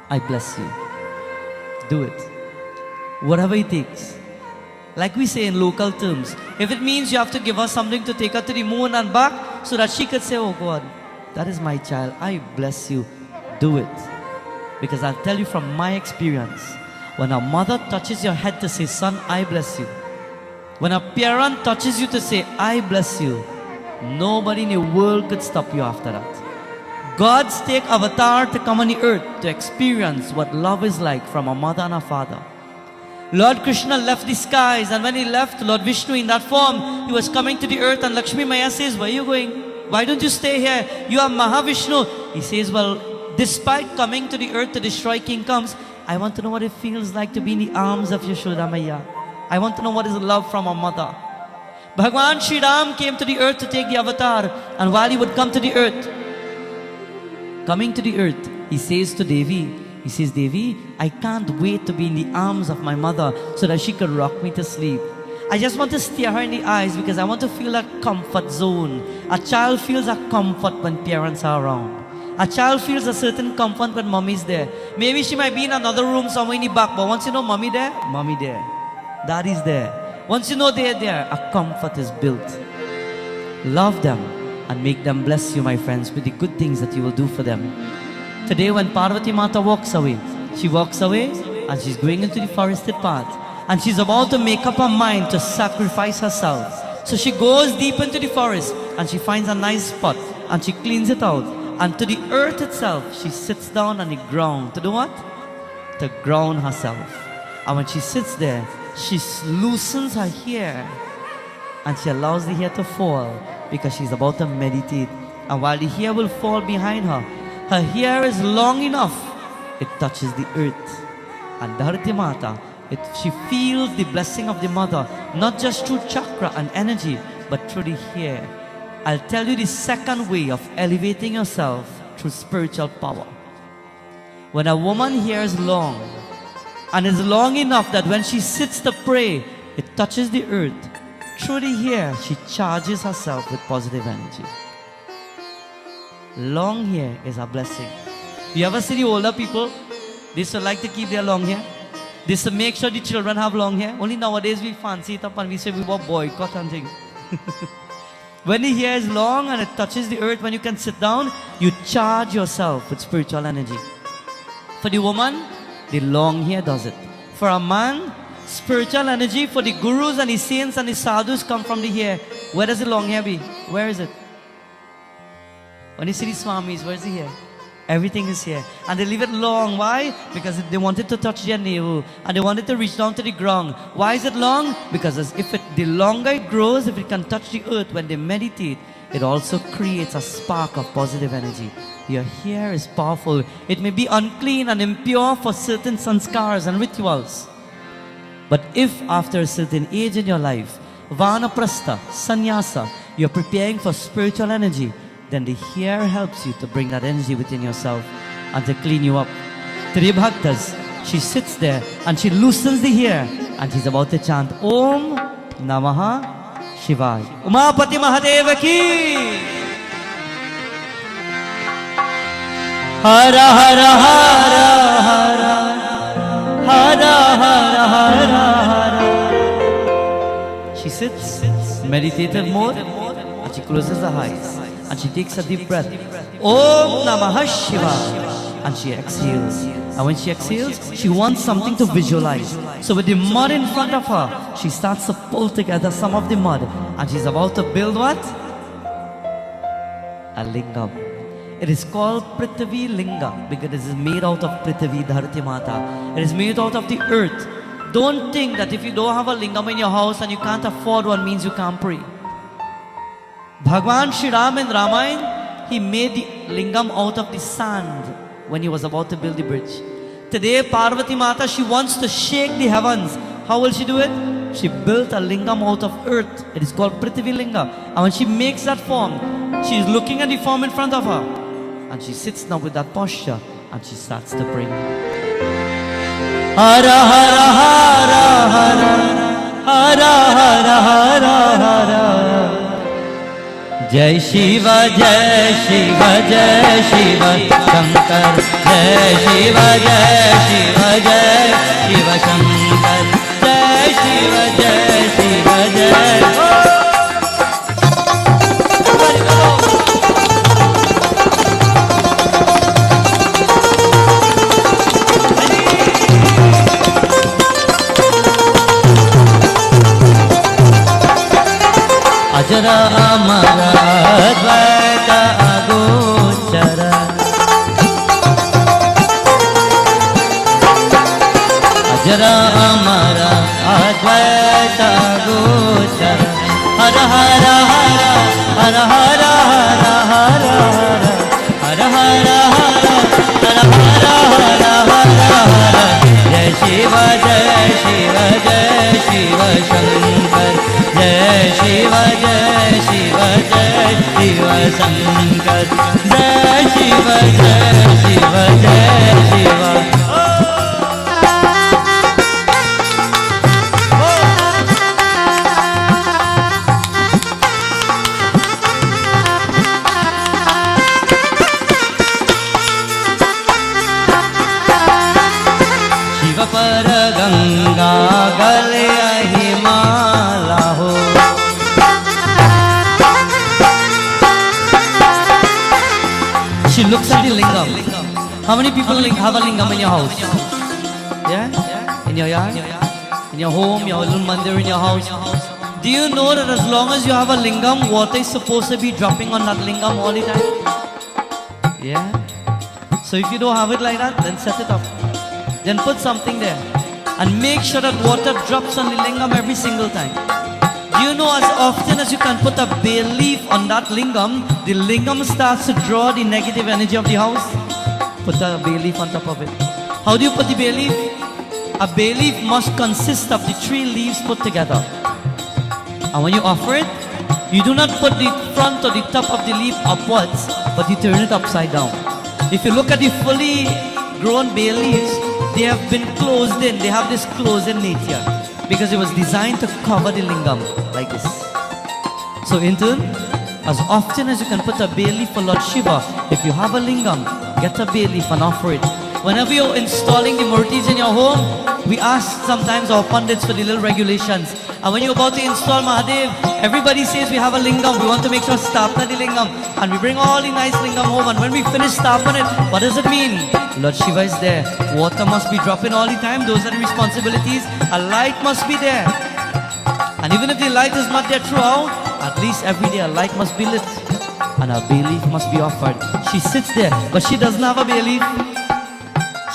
I bless you. Do it. Whatever it takes. Like we say in local terms, if it means you have to give her something to take her to the moon and back so that she could say, oh God, that is my child, I bless you. Do it. Because I'll tell you from my experience, when a mother touches your head to say, son, I bless you. When a parent touches you to say, I bless you, nobody in the world could stop you after that. God's take avatar to come on the earth to experience what love is like from a mother and a father. Lord Krishna left the skies, and when he left, Lord Vishnu in that form, he was coming to the earth, and Lakshmi Maya says, where are you going? Why don't you stay here? You are Mahavishnu. He says, well, despite coming to the earth to destroy kingdoms, I want to know what it feels like to be in the arms of Yashoda Maya. I want to know what is love from a mother. Bhagwan Shri Ram came to the earth to take the avatar, and while he would come to the earth, coming to the earth, he says to Devi, he says, Devi, I can't wait to be in the arms of my mother so that she could rock me to sleep. I just want to stare her in the eyes because I want to feel that comfort zone. A child feels a comfort when parents are around. A child feels a certain comfort when mommy's there. Maybe she might be in another room somewhere in the back, but once you know mommy there, daddy's there. Once you know they're there, a comfort is built. Love them and make them bless you, my friends, with the good things that you will do for them. Today when Parvati Mata walks away, she walks away and she's going into the forested path. And she's about to make up her mind to sacrifice herself. So she goes deep into the forest and she finds a nice spot and she cleans it out. And to the earth itself, she sits down on the ground. To do what? To ground herself. And when she sits there, she loosens her hair and she allows the hair to fall because she's about to meditate. And while the hair will fall behind her, her hair is long enough, it touches the earth. And Dharti Mata, she feels the blessing of the mother, not just through chakra and energy, but through the hair. I'll tell you the second way of elevating yourself through spiritual power. When a woman hair is long, and is long enough that when she sits to pray, it touches the earth. Through the hair, she charges herself with positive energy. Long hair is a blessing. You ever see the older people? They still like to keep their long hair. They used to make sure the children have long hair. Only nowadays we fancy it up and we say we want boycott and things. When the hair is long and it touches the earth, when you can sit down, you charge yourself with spiritual energy. For the woman, the long hair does it. For a man, spiritual energy for the gurus and the saints and the sadhus come from the hair. Where does the long hair be? Where is it? When you see the swamis, where is the hair? Everything is here. And they leave it long. Why? Because they wanted to touch their navel. And they wanted to reach down to the ground. Why is it long? Because the longer it grows, if it can touch the earth when they meditate, it also creates a spark of positive energy. Your hair is powerful. It may be unclean and impure for certain sanskars and rituals. But if after a certain age in your life, vanaprastha, sannyasa, you're preparing for spiritual energy, then the hair helps you to bring that energy within yourself and to clean you up. To the bhaktas, she sits there and she loosens the hair and she's about to chant Om Namaha Shivaya. Umapati Mahadeva ki Hara Hara Hara Hara Hara Hara. She sits, meditative mode, and she closes her eyes. And she takes a deep breath. Om Namaha Shivaya. And she exhales. And when she exhales, she wants something to visualize. So with the mud in front of her, she starts to pull together some of the mud. And she's about to build what? A lingam. It is called Prithvi Linga because it is made out of Prithvi Dharti Mata. It is made out of the earth. Don't think that if you don't have a lingam in your house and you can't afford one means you can't pray. Bhagwan Shri Ram in Ramayana, he made the lingam out of the sand when he was about to build the bridge. Today, Parvati Mata, she wants to shake the heavens. How will she do it? She built a lingam out of earth. It is called Prithvi Linga. And when she makes that form, she is looking at the form in front of her. And she sits now with that posture and she starts to pray. Hara Hara Hara Hara Hara Hara Hara Hara Jai Shiva Jai Shiva Jai Shiva Shankar Jai Shiva Jai Shiva Jai Shiva Shankar Jai Shiva Jai Shiva Jai Ajara Amara Advaita Agochara Ajara Amara Advaita Agochara Hara Hara Hara Hara Hara Hara Hara Hara Hara Hara Hara Hara Hara Hara Jai Shiva Jai Shiva Jai Shiva Shankar Jai Shiva Jai Shiva Jai Shiva Shankar Jai Shiva Jai Shiva Jai Shiva पर गंगा गले हिमाला हो She looks at the lingam. How many people have a lingam in your house? Yeah? In your yard? In your home, your little mandir in your house? Do you know that as long as you have a lingam, water is supposed to be dropping on that lingam all the time? Yeah? So if you don't have it like that, then set it up. Then put something there and make sure that water drops on the lingam every single time. Do you know as often as you can put a bay leaf on that lingam, the lingam starts to draw the negative energy of the house? Put a bay leaf on top of it. How do you put the bay leaf? A bay leaf must consist of the 3 leaves put together. And when you offer it, you do not put the front or the top of the leaf upwards, but you turn it upside down. If you look at the fully grown bay leaves, they have been closed in. They have this closed-in nature because it was designed to cover the lingam like this. So in turn, as often as you can put a bay leaf for Lord Shiva, if you have a lingam, get a bay leaf and offer it. Whenever you're installing the murtis in your home, we ask sometimes our pundits for the little regulations. And when you're about to install Mahadev, everybody says we have a lingam. We want to make sure stapna the lingam. And we bring all the nice lingam home. And when we finish stapna it, what does it mean? Lord Shiva is there. Water must be dropping all the time. Those are the responsibilities. A light must be there. And even if the light is not there throughout, at least every day a light must be lit. And a bay leaf must be offered. She sits there, but she doesn't have a bay leaf.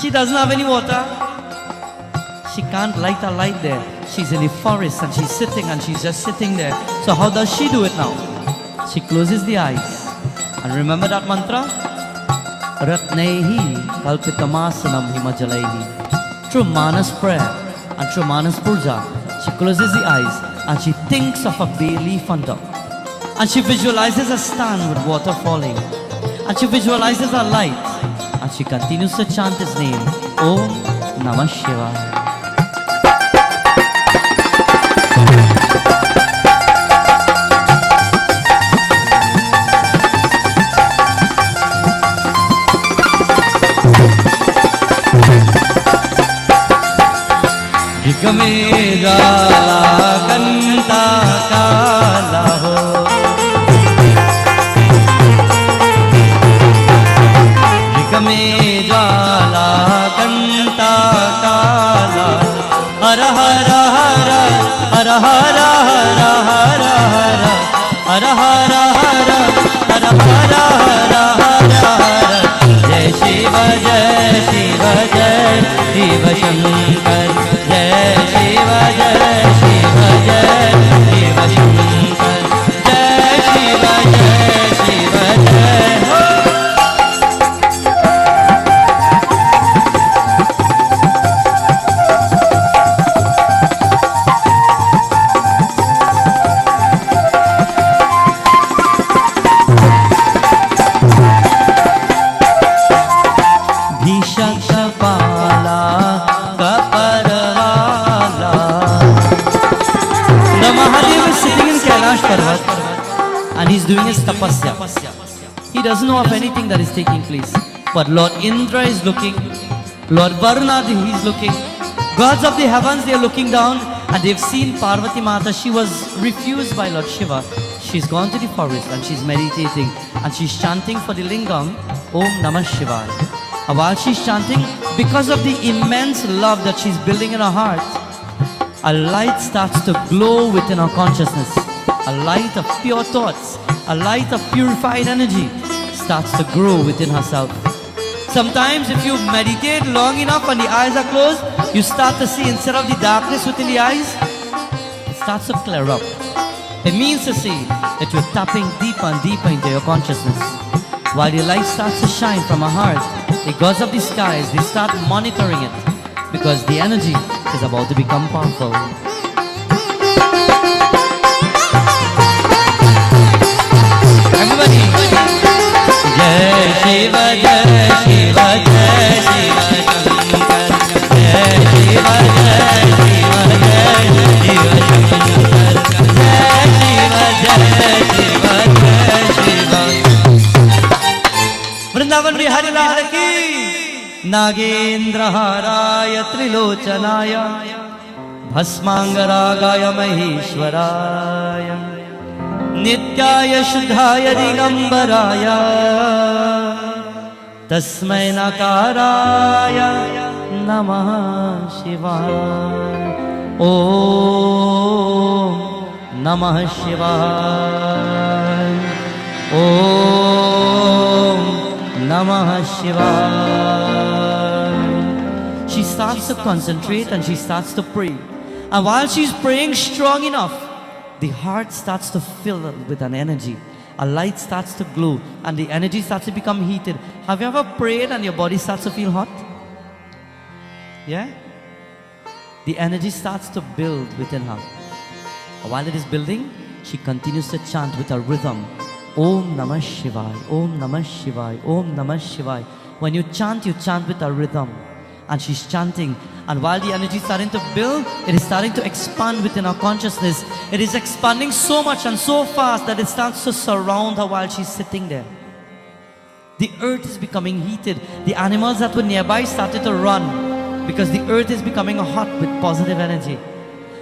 She doesn't have any water. She can't light a light there. She's in the forest and she's sitting and she's just sitting there. So how does she do it now? She closes the eyes. And remember that mantra? Ratnehi kalpitamasanam himajalaihi. Through Manas prayer and through Manas puja, she closes the eyes and she thinks of a bay leaf on top. And she visualizes a stand with water falling. And she visualizes a light. And she continues to chant his name. Om Namah Shivaya. में जाला कंता काला हो में जाला कंता काला हर हर हर हर हर हर हर हर हर हर हर हर हर हर जय शिव जय शिव जय शिव शंकर जय शिव जय tapasya. He doesn't know of anything that is taking place. But Lord Indra is looking, Lord Varuna is looking, gods of the heavens, they are looking down, and they've seen Parvati Mata. She was refused by Lord Shiva. She's gone to the forest and she's meditating and she's chanting for the lingam, Om Namah Shivaya. And while she's chanting, because of the immense love that she's building in her heart, a light starts to glow within her consciousness. A light of pure thoughts, a light of purified energy starts to grow within herself. Sometimes if you meditate long enough and the eyes are closed, you start to see, instead of the darkness within the eyes, it starts to clear up. It means to say that you're tapping deeper and deeper into your consciousness. While the light starts to shine from her heart, the gods of the skies, they start monitoring it, because the energy is about to become powerful. Everybody! Jai Shiva, Jai Shiva, Jai Shiva Shankar. Jai Shiva, Jai Shiva, Jai Shiva Shankar. Jai Shiva, Jai Shiva, Jai Shiva. Vrindavan Bihari Lal ki. Nagendra Haraya Trilochanaya Bhasmangaragaya Maheshwaraya Nityaya Shuddhaya Digambaraya Tasmai Nakaraya Namah Shivaya. Om Namah Shivaya. Om Namah Shivaya. She starts to concentrate and she starts to pray. And while she's praying strong enough, the heart starts to fill with an energy. A light starts to glow and the energy starts to become heated. Have you ever prayed and your body starts to feel hot? Yeah? The energy starts to build within her. While it is building, she continues to chant with a rhythm. Om Namah Shivaya, Om Namah Shivaya, Om Namah Shivaya. When you chant with a rhythm. And she's chanting. And while the energy is starting to build, it is starting to expand within her consciousness. It is expanding so much and so fast that it starts to surround her while she's sitting there. The earth is becoming heated. The animals that were nearby started to run because the earth is becoming hot with positive energy.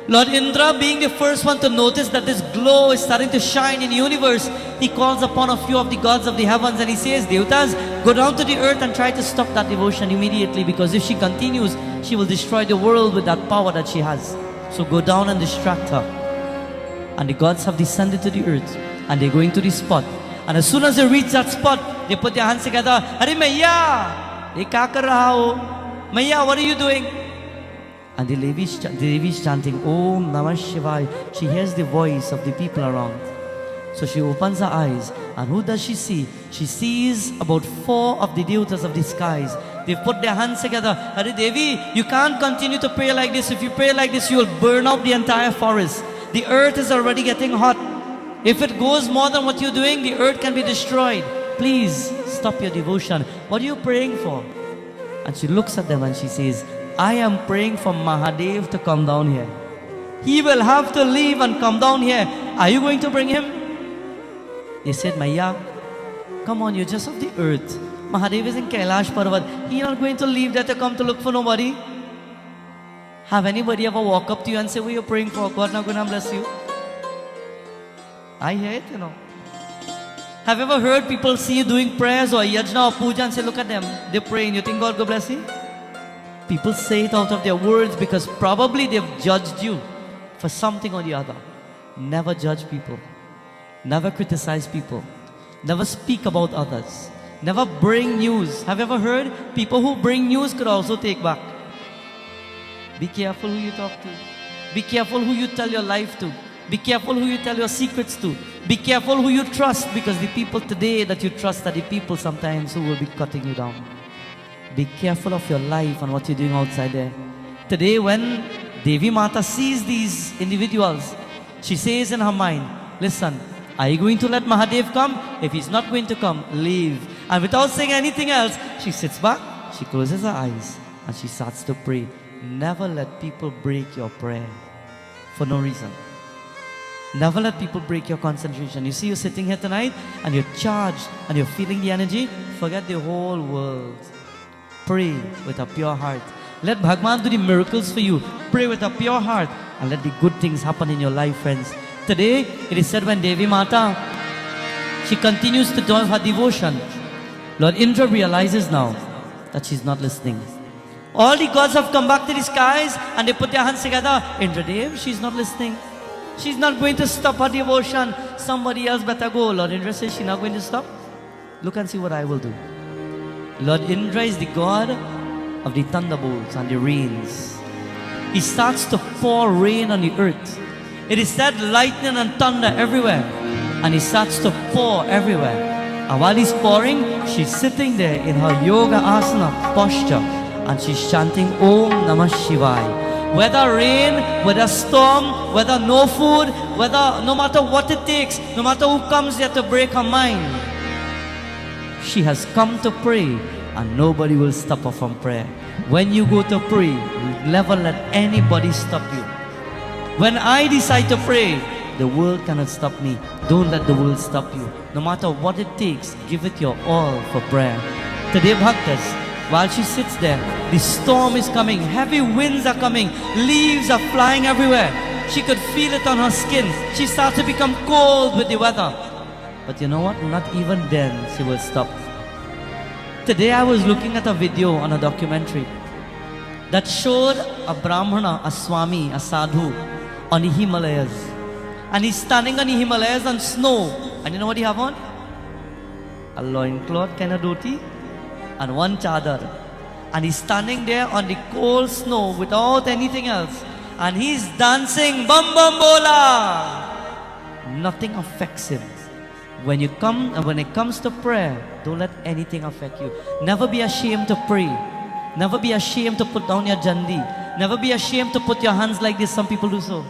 Lord Indra, being the first one to notice that this glow is starting to shine in the universe, he calls upon a few of the gods of the heavens and he says, Devtas, go down to the earth and try to stop that devotion immediately, because if she continues, she will destroy the world with that power that she has. So go down and distract her. And the gods have descended to the earth and they're going to the spot. And as soon as they reach that spot, they put their hands together. Hare Maiya, ye kya kar raha ho? Maiya, what are you doing? And the Devi is chanting Om Namah Shivaya. She hears the voice of the people around. So she opens her eyes, and who does she see? She sees about 4 of the devatas of the skies. They've put their hands together. Hare Devi, you can't continue to pray like this. If you pray like this, you will burn out the entire forest. The earth is already getting hot. If it goes more than what you're doing, the earth can be destroyed. Please stop your devotion. What are you praying for? And she looks at them and she says, I am praying for Mahadev to come down here. He will have to leave and come down here. Are you going to bring him? They said, Maiya, come on, you're just of the earth. Mahadev is in Shiva-Parvati. He's not going to leave there to come to look for nobody. Have anybody ever walk up to you and say, what are you praying for? God not going to bless you? I hear it, Have you ever heard people see you doing prayers or yajna or puja and say, look at them, they're praying. You think God will bless you? People say it out of their words because probably they've judged you for something or the other. Never judge people. Never criticize people. Never speak about others. Never bring news. Have you ever heard? People who bring news could also take back. Be careful who you talk to. Be careful who you tell your life to. Be careful who you tell your secrets to. Be careful who you trust, because the people today that you trust are the people sometimes who will be cutting you down. Be careful of your life and what you're doing outside there. Today when Devi Mata sees these individuals, she says in her mind, listen, are you going to let Mahadev come? If he's not going to come, leave. And without saying anything else, she sits back, she closes her eyes and she starts to pray. Never let people break your prayer for no reason. Never let people break your concentration. You see, you're sitting here tonight and you're charged and you're feeling the energy. Forget the whole world. Pray with a pure heart. Let Bhagwan do the miracles for you. Pray with a pure heart and let the good things happen in your life, friends. Today, it is said when Devi Mata, she continues to do her devotion, Lord Indra realizes now that she's not listening. All the gods have come back to the skies and they put their hands together. Indra Dev, she's not listening. She's not going to stop her devotion. Somebody else better go. Lord Indra says she's not going to stop. Look and see what I will do. Lord Indra is the god of the thunderbolts and the rains. He starts to pour rain on the earth. It is said lightning and thunder everywhere. And he starts to pour everywhere. And while he's pouring, she's sitting there in her yoga asana posture. And she's chanting Om Namah Shivaya. Whether rain, whether storm, whether no food, whether no matter what it takes, no matter who comes there to break her mind, she has come to pray and nobody will stop her from prayer. When you go to pray, never let anybody stop you. When I decide to pray, the world cannot stop me. Don't let the world stop you. No matter what it takes, give it your all for prayer. Today, Bhaktas, while she sits there, the storm is coming, heavy winds are coming, leaves are flying everywhere. She could feel it on her skin. She starts to become cold with the weather. But you know what? Not even then she will stop. Today I was looking at a video on a documentary that showed a Brahmana, a Swami, a Sadhu on the Himalayas. And he's standing on the Himalayas on snow. And you know what he have on? A loincloth kind of dhoti and one chadar. And he's standing there on the cold snow without anything else. And he's dancing, Bam Bam Bola. Nothing affects him. When it comes to prayer, don't let anything affect you. Never be ashamed to pray. Never be ashamed to put down your jandi. Never be ashamed to put your hands like this. Some people do so.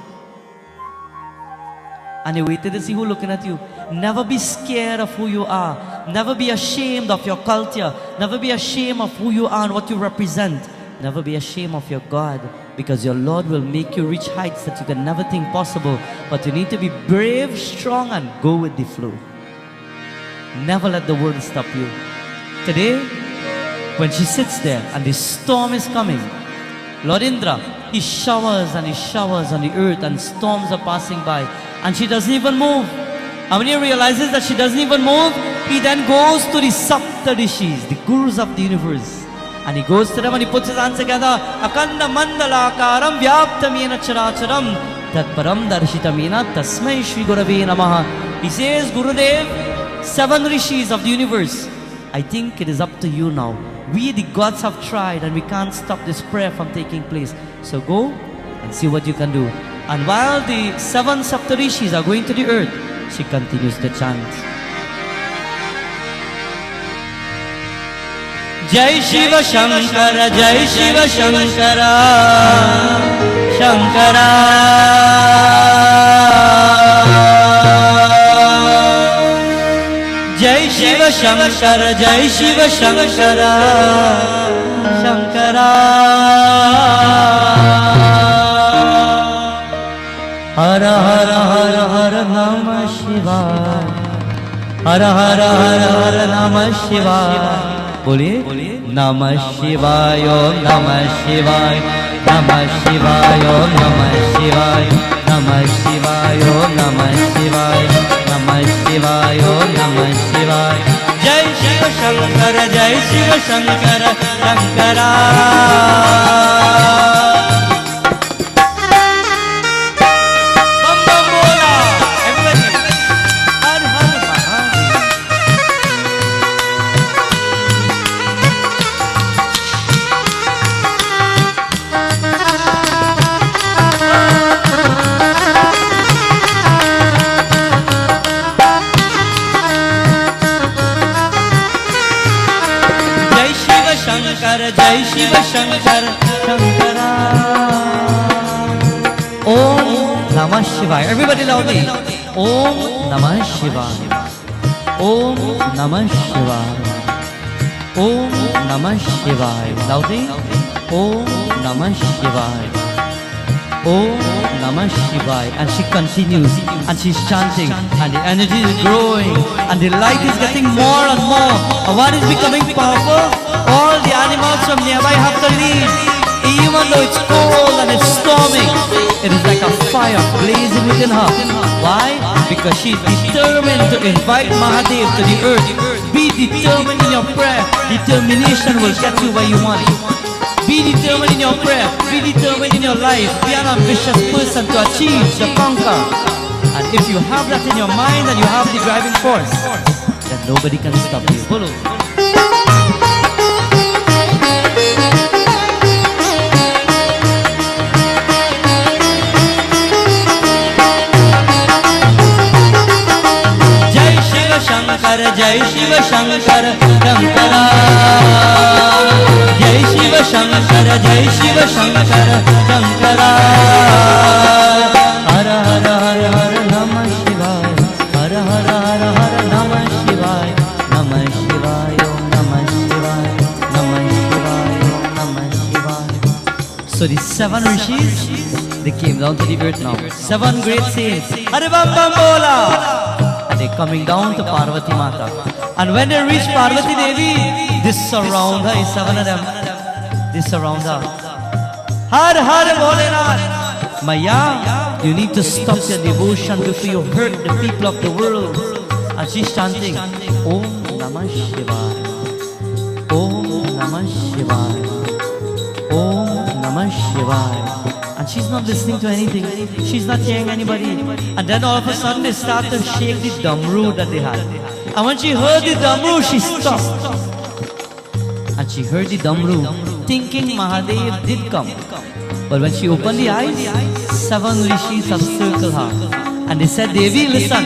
And you waited to see who looking at you. Never be scared of who you are. Never be ashamed of your culture. Never be ashamed of who you are and what you represent. Never be ashamed of your God, because your Lord will make you reach heights that you can never think possible. But you need to be brave, strong, and go with the flow. Never let the world stop you. Today, when she sits there and the storm is coming, Lord Indra, he showers and he showers on the earth and storms are passing by. And she doesn't even move. And when he realizes that she doesn't even move, he then goes to the Saptarishis, the gurus of the universe. And he goes to them and he puts his hands together. Akanda mandalakaram vyaptamena characharam tatparam darshitamena tasmai shri gurave namaha. He says, Gurudev, 7 rishis of the universe, I think it is up to you now. We the gods have tried and we can't stop this prayer from taking place. So go and see what you can do. And while the 7 Saptarishis are going to the earth, she continues to chant. Jai Shiva Shankara, Jai Shiva Shankara, Shankara. Jai Shiva Shankara, Jai Shiva Shankara, Shankara. Hara Hara Hara Hara Namah Shivaya, Hara Hara Hara Hara Namah Shivaya. बोलिए नमः शिवाय नमः शिवाय नमः शिवाय नमः शिवाय नमः शिवाय नमः शिवाय नमः शिवाय नमः शिवाय जय शिव शंकर जय शिव शंकर शंकरा जय शिव शंकर शंकरा ओम नमः शिवाय everybody loudly ओम नमः शिवाय ओम नमः शिवाय ओम नमः शिवाय loudly ओम नमः शिवाय Om Namah Shivaya. And she continues and she's chanting and the energy is growing and the light is getting more and more. And what is becoming powerful? All the animals from nearby have to leave. Even though it's cold and it's storming, it is like a fire blazing within her. Why? Because she's determined to invite Mahadev to the earth. Be determined in your prayer. Determination will get you where you want. Be determined in your prayer. Be determined in your life. Be an ambitious person to achieve, to conquer. And if you have that in your mind and you have the driving force, then nobody can stop you. Follow. Shankara, Jai Shiva Shankara, Shankara. Jai Shiva Shankara, Jai Shiva Shankara, Shankara. Hara Hara Hara Hara Namah Shivaya. Hara Hara Hara Hara Namah Shivaya. Namah Shivaya, Namah Shivaya, Namah Shivaya, Namah Shivaya. So the 7 rishis, they came down to the earth now. 7 great saints. Hare Bam Bam Bola. They're coming down to Parvati Mata. And when they reach Parvati Devi, they surround her, 7 of them. They surround her. Har Har Bholenath. Maya, you need to stop your devotion before you hurt the people of the world. And she's chanting, Om Namah Shivaya. Om Namah Shivaya. Om Namah Shivaya. And she's not listening to anything. She's not hearing anybody. And then all of a sudden they start to shake the damru that they had. And when she heard the damru, she stopped. And she heard the damru, thinking Mahadev did come. But when she opened the eyes, 7 rishis have circled her. And they said, Devi, listen,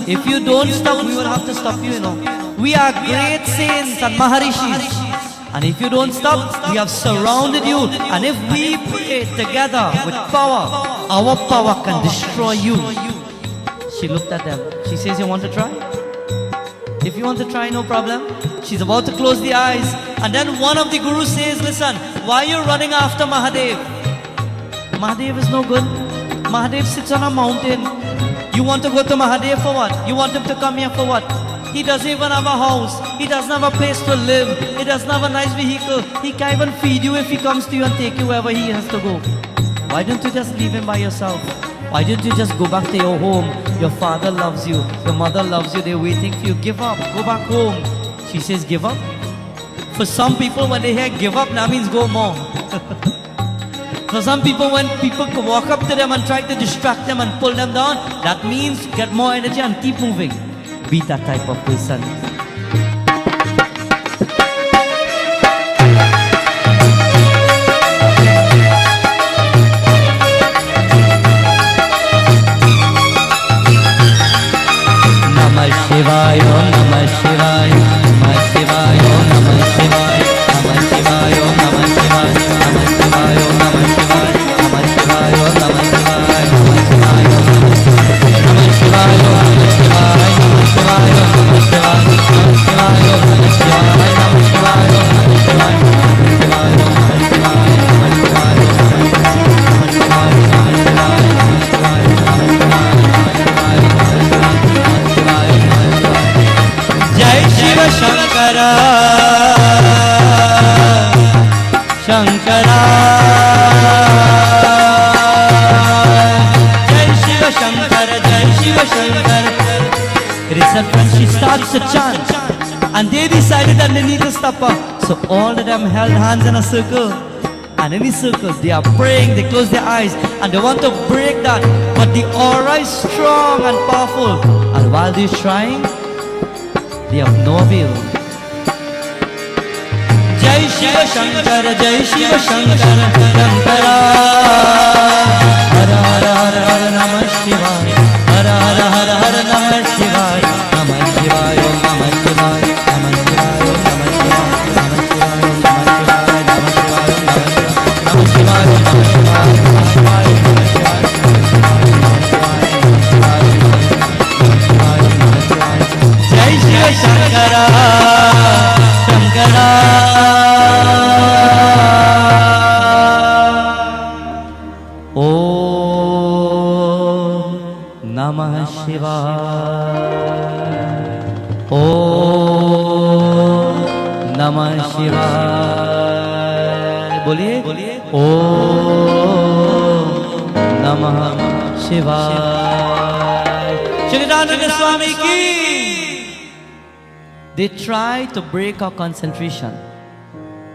if you don't stop, we will have to stop you, We are great saints and Maharishis. And if you don't stop, we have surrounded you. And if we pray together with power, our power can destroy you. She looked at them. She says, you want to try? If you want to try, no problem. She's about to close the eyes. And then one of the gurus says, listen, why are you running after Mahadev? Mahadev is no good. Mahadev sits on a mountain. You want to go to Mahadev for what? You want him to come here for what? He doesn't even have a house. He doesn't have a place to live. He doesn't have a nice vehicle. He can't even feed you if he comes to you and take you wherever he has to go. Why don't you just leave him by yourself? Why don't you just go back to your home? Your father loves you. Your mother loves you. They're waiting for you. Give up. Go back home. She says, give up? For some people, when they hear give up, that means go more. For some people, when people walk up to them and try to distract them and pull them down, that means get more energy and keep moving. Be that type of person. Namah Shivaya, Namah Shivaya, Namah Shivaya, Namah Shivaya, Namah Shivaya, Namah Shivaya, Namah Shivaya, Namah Shivaya, Namah Shivaya, Namah Shivaya, Namah Shivaya, Namah Jai Shiva Shankara, Shankara. Jai Shiva Shankara, Jai Shiva Shankara. It is said when she starts to chant, and they decided that they need to stop her. So all of them held hands in a circle, and in the circles they are praying, they close their eyes, and they want to break that. But the aura is strong and powerful, and while they're trying, they have no avail. Jai Shiva Shankara, Jai Shiva Shankara, Shankara. Hara Hara Hara Hara Namah Shivaya. Hara Hara Hara Hara Namah Shivaya. Namah Shivaya, Namah Shivaya, Namah Shivaya, Namah Shivaya, Namah Shivaya, Namah Shivaya, Namah Shivaya, Namah Shivaya, Namah Shivaya, Namah Shivaya, Namah Shivaya. Jai Shiva Shankara, Shankara. Oh Namah Shivaya. बोलिए Om Namah Shivaya. Shivananda Swami ki. They tried to break our concentration,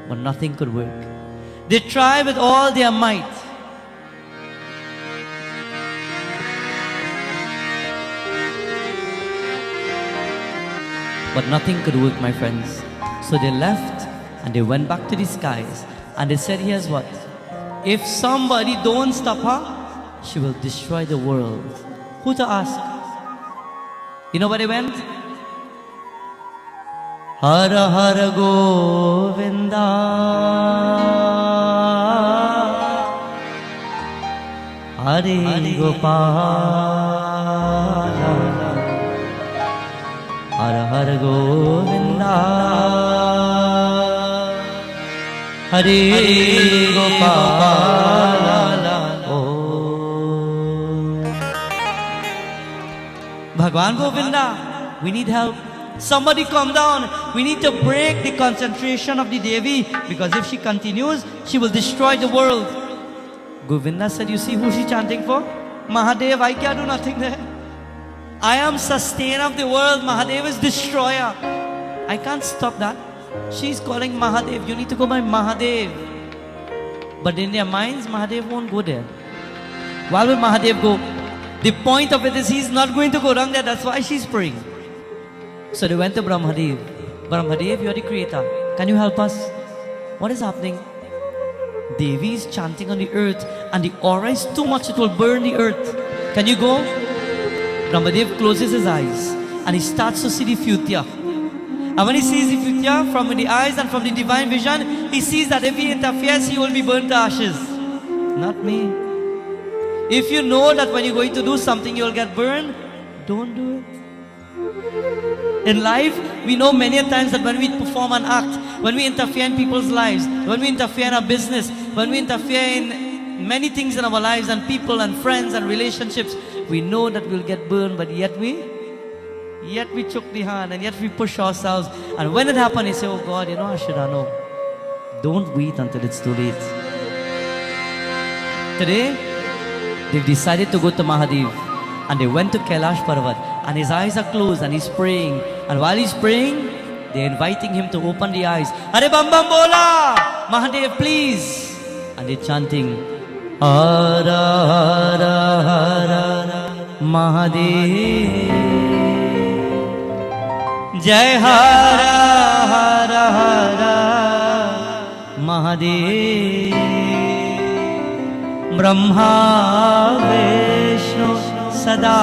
but nothing could work. They tried with all their might. But nothing could work, my friends. So they left and they went back to the skies. And they said, here's what. If somebody don't stop her, she will destroy the world. Who to ask? You know where they went? Hara Hara Govinda, Hare Gopala, Hara Hara Govinda, Hare Gopala. Oh, Bhagwan Govinda, we need help. Somebody come down. We need to break the concentration of the Devi, because if she continues, she will destroy the world. Govinda said, you see who she chanting for? Mahadev, I can do nothing there. I am sustainer of the world. Mahadev is destroyer. I can't stop that. She's calling Mahadev. You need to go by Mahadev. But in their minds, Mahadev won't go there. Why will Mahadev go? The point of it is he's not going to go wrong there. That's why she's praying. So they went to Brahmadev. Brahmadev, you are the creator. Can you help us? What is happening? Devi is chanting on the earth and the aura is too much, it will burn the earth. Can you go? Brahmadev closes his eyes and he starts to see the future. And when he sees the future from the eyes and from the divine vision, he sees that if he interferes, he will be burnt to ashes. Not me. If you know that when you're going to do something, you'll get burned, don't do it. In life, we know many times that when we perform an act, when we interfere in people's lives, when we interfere in our business, when we interfere in many things in our lives and people and friends and relationships, we know that we'll get burned, but yet we choke the hand and yet we push ourselves. And when it happens, we say, oh God, you know, I should have known. Don't wait until it's too late. Today, they've decided to go to Mahadev and they went to Shiva-Parvati. And his eyes are closed and he's praying. And while he's praying, they're inviting him to open the eyes. Hare Bam Bam Bola! Mahadev, please! And they're chanting, Hara Hara Hara Mahadev, Jai Hara Hara Hara Mahadev, Brahma Vishnu Sada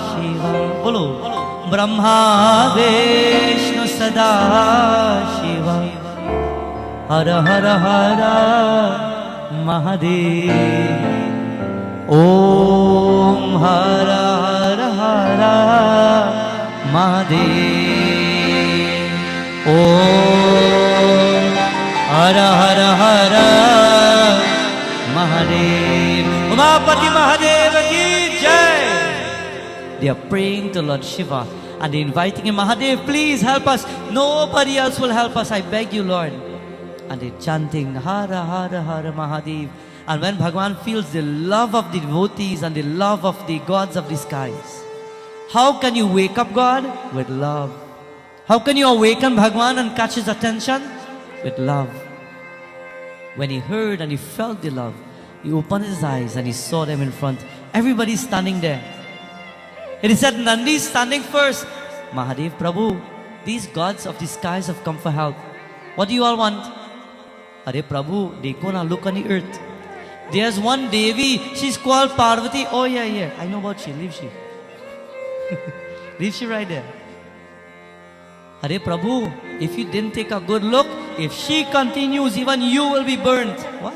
Shiva. Bolo. Brahma Vishnu Sada Shiva. Hara Hara Hara Mahadev. Om Hara Hara Hara Mahadev. Om Hara Hara Hara Mahadev. Umapati Mahadev ki jai. They are praying to Lord Shiva and they're inviting him, Mahadev, please help us. Nobody else will help us. I beg you, Lord. And they're chanting, Hara Hara Hara Mahadev. And when Bhagwan feels the love of the devotees and the love of the gods of the skies, how can you wake up God? With love. How can you awaken Bhagwan and catch his attention? With love. When he heard and he felt the love, he opened his eyes and he saw them in front. Everybody's standing there. It is said Nandi is standing first. Mahadev Prabhu, these gods of the skies have come for help. What do you all want? Hare Prabhu, dekho na, look on the earth. There's one Devi, she's called Parvati. Oh yeah, I know about she. Leave she. Leave she right there. Hare Prabhu, if you didn't take a good look, if she continues, even you will be burnt. What?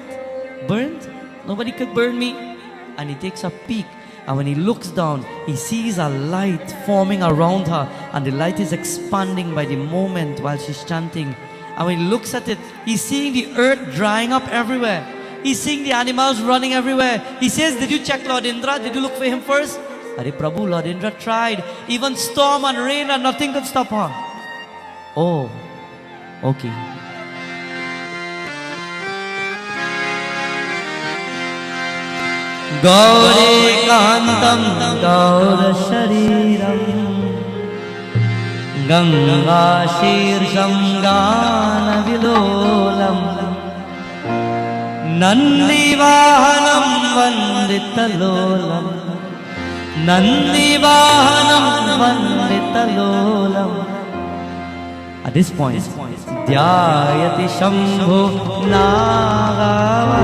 Burnt? Nobody could burn me. And he takes a peek. And when he looks down, he sees a light forming around her. And the light is expanding by the moment while she's chanting. And when he looks at it, he's seeing the earth drying up everywhere. He's seeing the animals running everywhere. He says, did you check Lord Indra? Did you look for him first? Hare Prabhu, Lord Indra tried. Even storm and rain and nothing could stop her. Oh, Okay. Gaurikantam Gaurashariram Gangashirsham Ganavilolam Nandivahanam Vanditalolam Nandivahanam Vanditalolam. At this point, Dhyayati Shambhu Nagavaranam.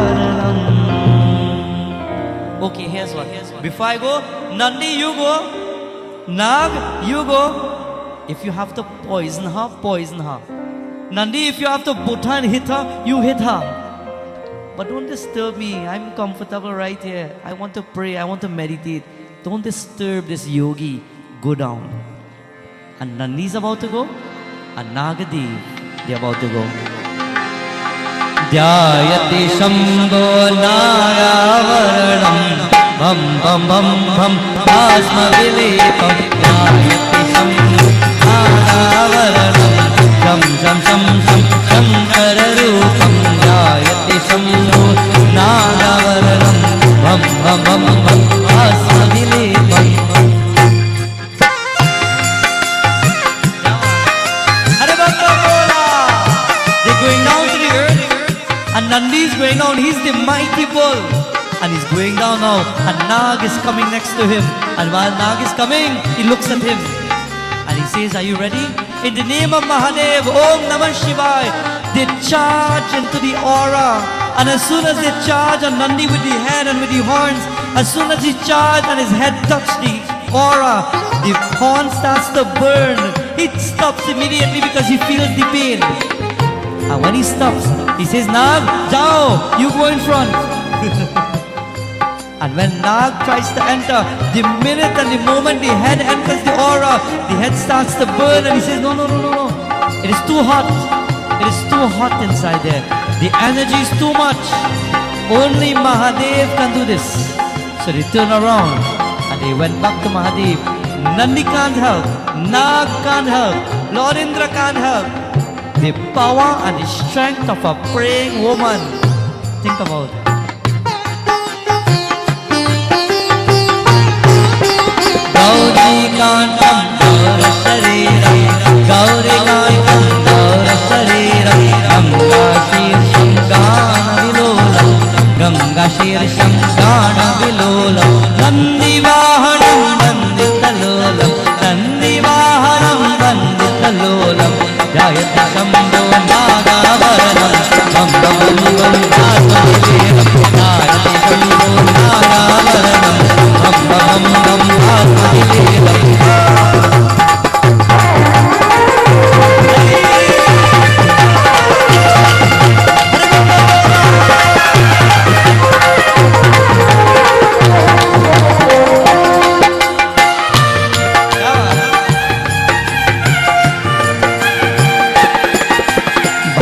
Okay, here's what. Before I go, Nandi, you go. Nag, you go. If you have to poison her, poison her. Nandi, if you have to put her and hit her, you hit her. But don't disturb me. I'm comfortable right here. I want to pray. I want to meditate. Don't disturb this yogi. Go down. And Nandi's about to go. And Nagadev, they're about to go. Dhyayati Shambho Nagavaranam Bam Bam Bam Bam Bhasma Vilepam Dhyayati Shambho Nagavaranam Sham Sham Sham Sham Shankara Rupam Dhyayati Shambho Nagavaranam Bam Bam Bam Bam Bhasma Vilepam. And Nandi is going down, he's the mighty bull. And he's going down now. And Nag is coming next to him. And while Nag is coming, he looks at him. And he says, are you ready? In the name of Mahadev, Om Namah Shivaya. They charge into the aura. And as soon as they charge on Nandi with the head and with the horns, as soon as he charged and his head touched the aura, the horn starts to burn. He stops immediately because he feels the pain. And when he stops, he says, Nag, Jao, you go in front. And when Nag tries to enter, the minute and the moment the head enters the aura, the head starts to burn and he says, no, no, no, no, no. It is too hot. It is too hot inside there. The energy is too much. Only Mahadev can do this. So they turn around and they went back to Mahadev. Nandi can't help. Nag can't help. Lord Indra can't help. The power and the strength of a praying woman. Think about it. Gauri Kantam Gaura Shariram Gauri Kantam Gaura Shariram Ganga Shir Shangana Vilolam Ganga Shir Shangana Vilolam Nandi Vahanam Vanditalolam Nandi Vahanam Vanditalolam Jayati Shambho Nagavaranam Bam Bam Bam Bhasma Vilepam Jayati Shambho Nagavaranam Bam Bam Bam Bhasma Vilepam.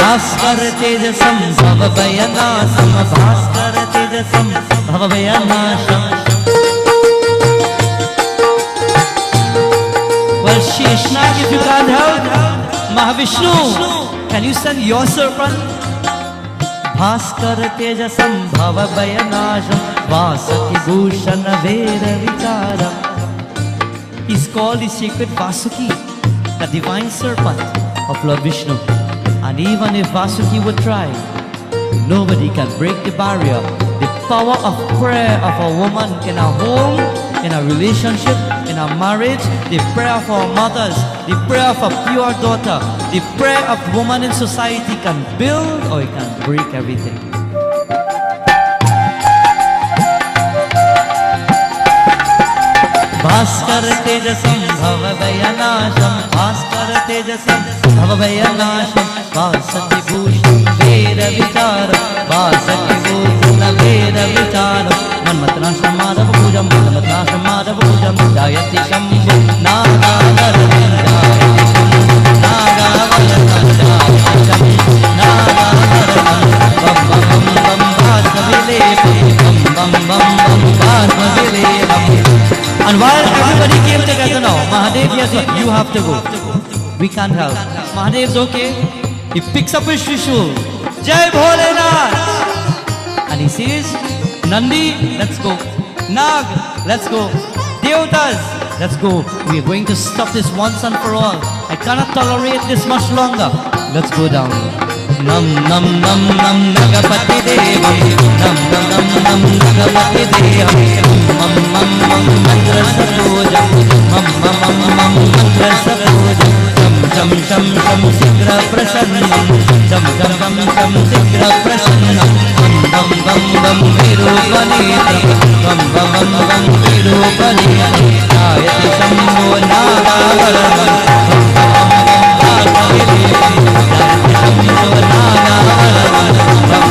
Bhaskar Tejasam Bhavayanasam Bhaskar Tejasam Bhavayanasam. Well, Sheshnag, if you can't help, Mahavishnu, can you send your serpent? Bhaskar Tejasam Bhavayanasam Vasaki Bhushana Vera Vicharam. He's called the sacred Vasuki, the divine serpent of Lord Vishnu. And even if Vasuki would try, nobody can break the barrier. The power of prayer of a woman in a home, in a relationship, in a marriage, the prayer of our mothers, the prayer of a pure daughter, the prayer of woman in society can build or it can break everything. Bhaskar Tejasam Bhavayanasham Bhaskar Tejasam Bhavayanasham Vasati Bhushan Vera Vicharam Vasati Bhushan Vera Vicharam Manmatnasham Madhava Pujam Manmatnasham Madhava Pujam Jayati Shambhu Nagavaranam Jayati Shambhu Nagavaranam Jayati Shambhu Nagavaranam Bam Bam Bam Bhasma Vilepam Bam Bam Bam Bhasma Vilepam. And while everybody came together now, Mahadev, yes, you have to go. We can't help. Mahadev's okay. He picks up his Trishul. Jai Bholenath! And he says, Nandi, let's go. Nag, let's go. Devatas, let's go. We are going to stop this once and for all. I cannot tolerate this much longer. Let's go down. Nam nam nam nam nagapati devam. Nam nam nam nam nagapati devam. Mam mam mam mandra sapojam. Mam mam mam mam mandra sapojam. Jam jam jam sigra prasannam. Jam jam jam jam sigra prasannam. Bam bam bam virupanetram. Bam bam bam bam virupanetram. Ayati shambho nagavaram. Bam bam bam bam Ayati shambho nagavaram. Bam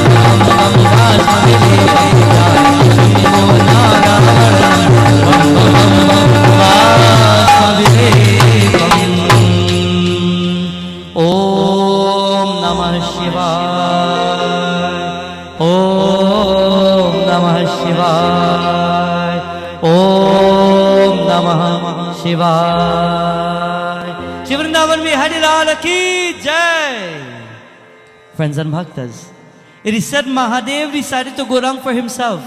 bam bam Ayati shambho nagavaram. Bam bam bam Om Namah Shivaya. Om Namah Shivaya. Om Namah Shivaya. Shri Vrindavan Bihari Lal Ki Jai. Friends and bhaktas, it is said Mahadev decided to go down for himself.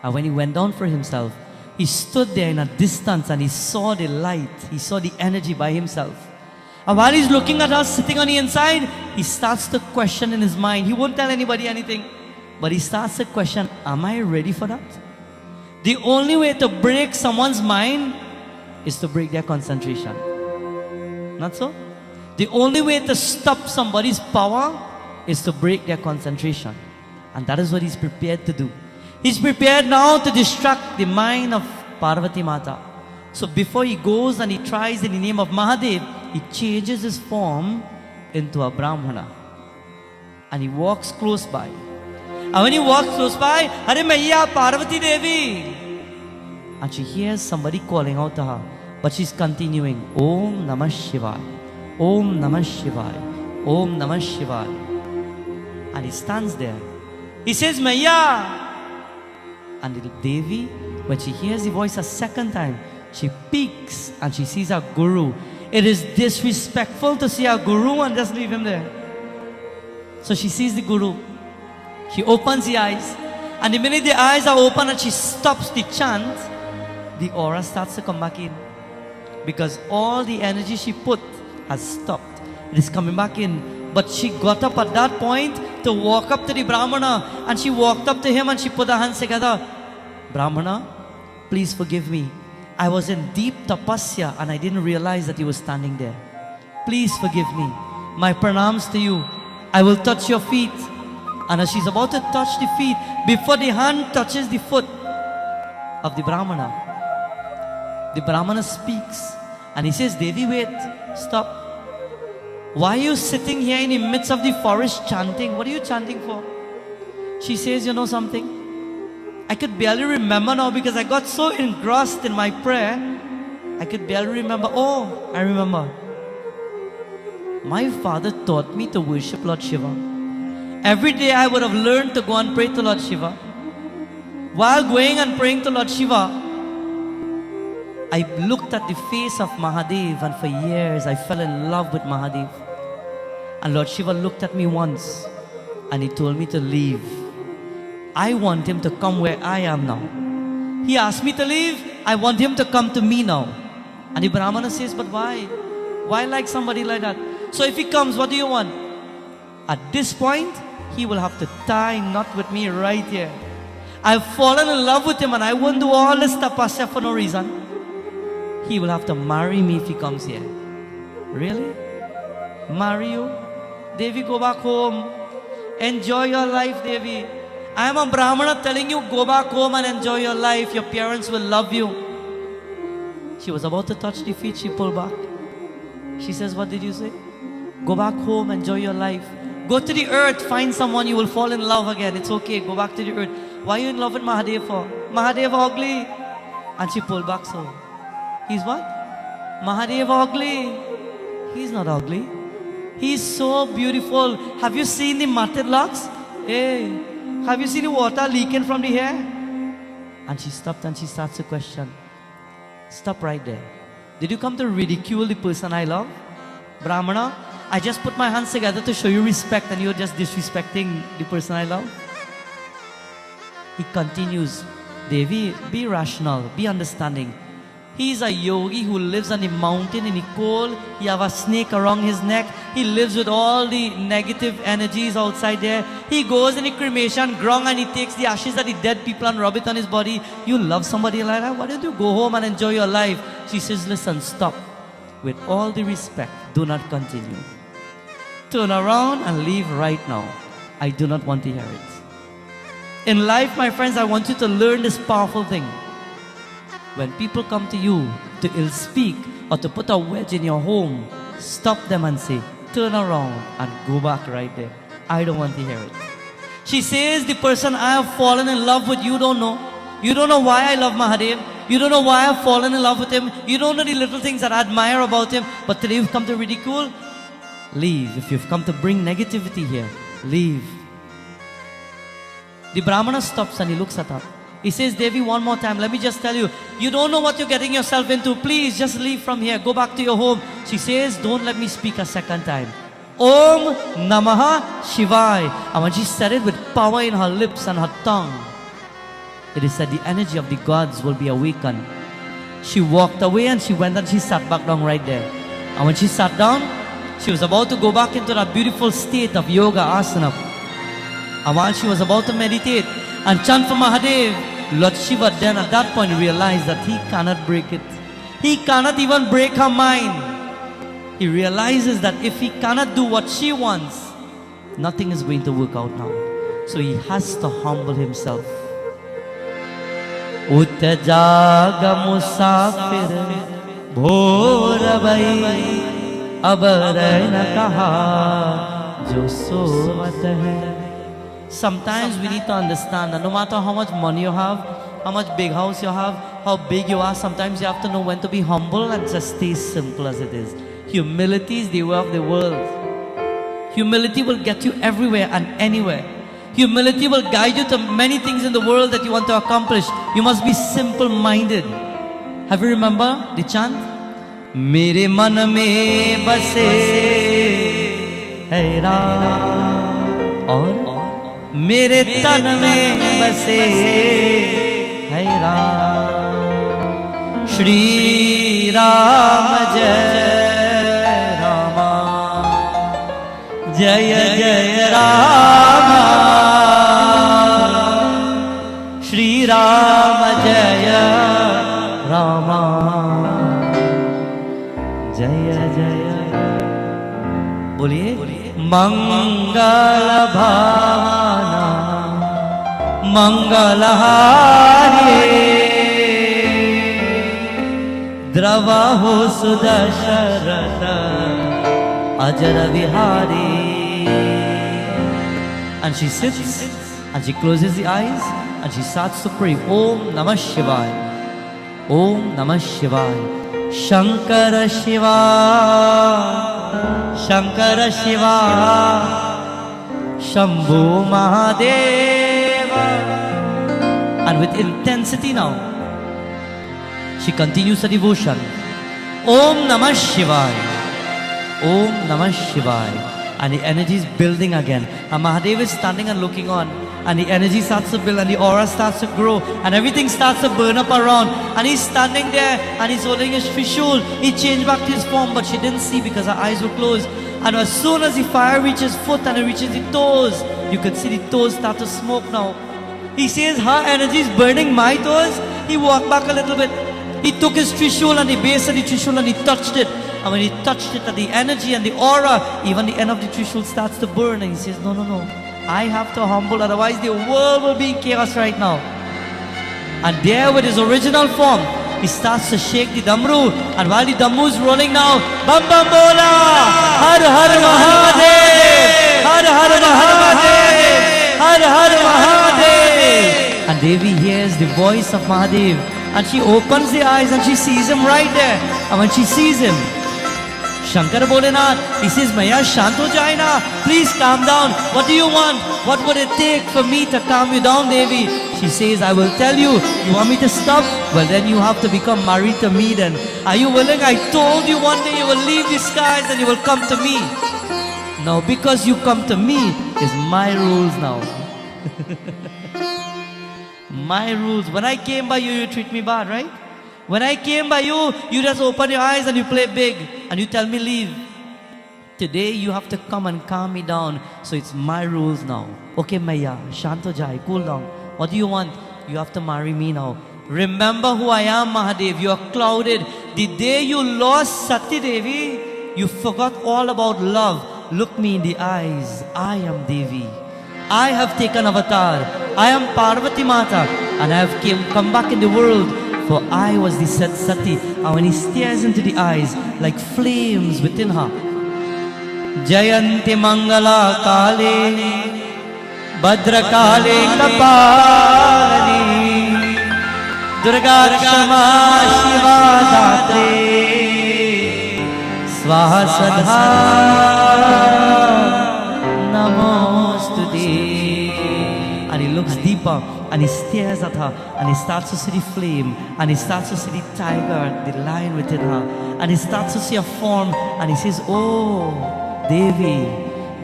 And when he went down for himself, he stood there in a distance and he saw the light, he saw the energy by himself. And while he's looking at us sitting on the inside, he starts to question in his mind. He won't tell anybody anything, but he starts to question, am I ready for that? The only way to break someone's mind is to break their concentration. Not so? The only way to stop somebody's power is to break their concentration. And that is what he's prepared to do. He's prepared now to distract the mind of Parvati Mata. So before he goes and he tries in the name of Mahadev, he changes his form into a Brahmana. And he walks close by. And when he walks close by, Hare Maiya Parvati Devi. And she hears somebody calling out to her. But she's continuing, Om Namah Shivaya. Om Namah Shivaya. Om Namah Shivaya. And he stands there. He says, Maiya. And little Devi, when she hears the voice a second time, she peeks and she sees her guru. It is disrespectful to see her guru and just leave him there. So she sees the guru. She opens the eyes. And the minute the eyes are open and she stops the chant, the aura starts to come back in. Because all the energy she put has stopped. It is coming back in. But she got up at that point to walk up to the Brahmana. And she walked up to him and she put her hands together. Brahmana, please forgive me. I was in deep tapasya and I didn't realize that you were standing there. Please forgive me. My pranams to you. I will touch your feet. And as she's about to touch the feet, before the hand touches the foot of the Brahmana speaks. And he says, Devi, wait, stop. Why are you sitting here in the midst of the forest chanting? What are you chanting for? She says, you know something? I could barely remember now because I got so engrossed in my prayer. I could barely remember. Oh, I remember. My father taught me to worship Lord Shiva. Every day I would have learned to go and pray to Lord Shiva. While going and praying to Lord Shiva, I looked at the face of Mahadev and for years I fell in love with Mahadev. And Lord Shiva looked at me once and he told me to leave. I want him to come where I am now. He asked me to leave. I want him to come to me now. And the Brahmana says, but why? Why like somebody like that? So if he comes, what do you want? At this point, he will have to tie a knot with me right here. I've fallen in love with him and I won't do all this tapasya for no reason. He will have to marry me if he comes here. Really? Marry you? Devi, go back home. Enjoy your life, Devi. I am a Brahmana telling you, go back home and enjoy your life. Your parents will love you. She was about to touch the feet. She pulled back. She says, what did you say? Go back home, enjoy your life. Go to the earth, find someone, you will fall in love again. It's okay, go back to the earth. Why are you in love with Mahadev for? Mahadev ugly. And she pulled back so. He's what? Mahadev ugly. He's not ugly. He's so beautiful. Have you seen the matted locks? Hey, have you seen the water leaking from the hair? And she stopped and she starts to question. Stop right there. Did you come to ridicule the person I love? Brahmana, I just put my hands together to show you respect and you're just disrespecting the person I love? He continues, Devi, be rational, be understanding. He's a yogi who lives on the mountain in the cold. He have a snake around his neck. He lives with all the negative energies outside there. He goes in the cremation ground and he takes the ashes of the dead people and rub it on his body. You love somebody like that? Why don't you go home and enjoy your life? She says, listen, stop. With all the respect, do not continue. Turn around and leave right now. I do not want to hear it. In life, my friends, I want you to learn this powerful thing. When people come to you to ill speak or to put a wedge in your home, stop them and say, turn around and go back right there. I don't want to hear it. She says, the person I have fallen in love with, you don't know. You don't know why I love Mahadev. You don't know why I've fallen in love with him. You don't know the little things that I admire about him. But today you've come to ridicule. Leave. If you've come to bring negativity here, leave. The Brahmana stops and he looks at her. He says, Devi, one more time, let me just tell you, you don't know what you're getting yourself into. Please, just leave from here. Go back to your home. She says, don't let me speak a second time. Om Namaha Shivaya. And when she said it with power in her lips and her tongue, it is said the energy of the gods will be awakened. She walked away and she went and she sat back down right there. And when she sat down, she was about to go back into that beautiful state of yoga asana. And while she was about to meditate and chant for Mahadev, Lord Shiva then at that point realized that he cannot break it. He cannot even break her mind. He realizes that if he cannot do what she wants, nothing is going to work out now. So he has to humble himself. Uttajaga musafir bhor bhai ab na kaha jo sovat hai. Sometimes we need to understand that no matter how much money you have, how much big house you have, how big you are, sometimes you have to know when to be humble and just stay simple as it is. Humility is the way of the world. Humility will get you everywhere and anywhere. Humility will guide you to many things in the world that you want to accomplish. You must be simple-minded. Have you remember the chant? Mere man mein base hai Ram aur मेरे तन में बसे है राम श्री राम जय रामा जय जय राम श्री राम जय रामा जय जय बोलिए मंगल भावना मंगलहारी द्रवा हो सुदशरथ अजर Vihari. And she sits and she closes the eyes and she starts to pray. Om Namah Shivaya. Om Namah Shivaya. Shankara Shiva. Shankara Shiva. Shambhu Mahadeva. And with intensity now, she continues her devotion. Om Namah Shivaya. Om Namah Shivaya. And the energy is building again. And Mahadeva is standing and looking on. And the energy starts to build and the aura starts to grow. And everything starts to burn up around. And he's standing there and he's holding his trishul. He changed back to his form, but she didn't see because her eyes were closed. And as soon as the fire reaches foot and it reaches the toes, you could see the toes start to smoke now. He says her energy is burning my toes. He walked back a little bit. He took his trishul and the base of the trishul and he touched it. And when he touched it, the energy and the aura, even the end of the trishul starts to burn. And he says, no, no, no. I have to humble, otherwise the world will be in chaos right now. And there with his original form, he starts to shake the damru. And while the damru is rolling now, Bam Bam Bola! Har Har Mahadev! Har Har Mahadev! Har Har Mahadev! And Devi hears the voice of Mahadev. And she opens the eyes and she sees him right there. And when she sees him, Shankar Bholenath, he says, Maya, shant ho jaye na. Please calm down. What do you want? What would it take for me to calm you down, Devi? She says, I will tell you. You want me to stop? Well, then you have to become married to me then. Are you willing? I told you one day you will leave the skies and you will come to me. Now because you come to me, is my rules now. My rules. When I came by you, you treat me bad, right? When I came by you, you just open your eyes and you play big and you tell me leave. Today you have to come and calm me down. So it's my rules now. Okay, Maya, Shanto Jai, cool down. What do you want? You have to marry me now. Remember who I am, Mahadev. You are clouded. The day you lost Sati Devi, you forgot all about love. Look me in the eyes. I am Devi. I have taken avatar. I am Parvati Mata. And I have come back in the world. For I was the Sati. And when he stares into the eyes, like flames within her. Jayanti Mangala Kale Bhadra Kale Kapalani Durga Kshama Shiva Datre Swaha Sadha Namostude. And he looks deeper and he stares at her and he starts to see the flame and he starts to see the tiger, the lion within her, and he starts to see a form and he says, oh, Devi,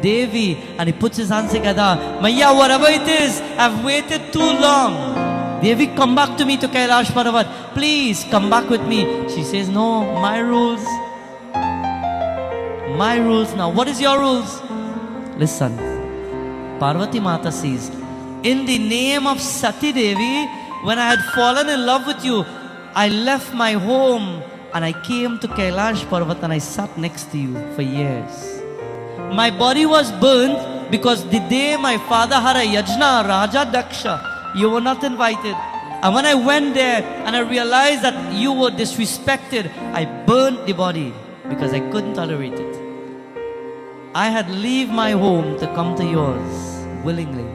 Devi, and he puts his hands together. Maya, whatever it is, I've waited too long. Devi, come back to me to Kailash Parvat. Please, come back with me. She says, no, my rules. My rules now. What is your rules? Listen. Parvati Mata says, in the name of Sati Devi, when I had fallen in love with you, I left my home and I came to Kailash Parvat and I sat next to you for years. My body was burned because the day my father had a yajna, Raja Daksha, you were not invited. And when I went there and I realized that you were disrespected, I burned the body because I couldn't tolerate it. I had leave my home to come to yours willingly.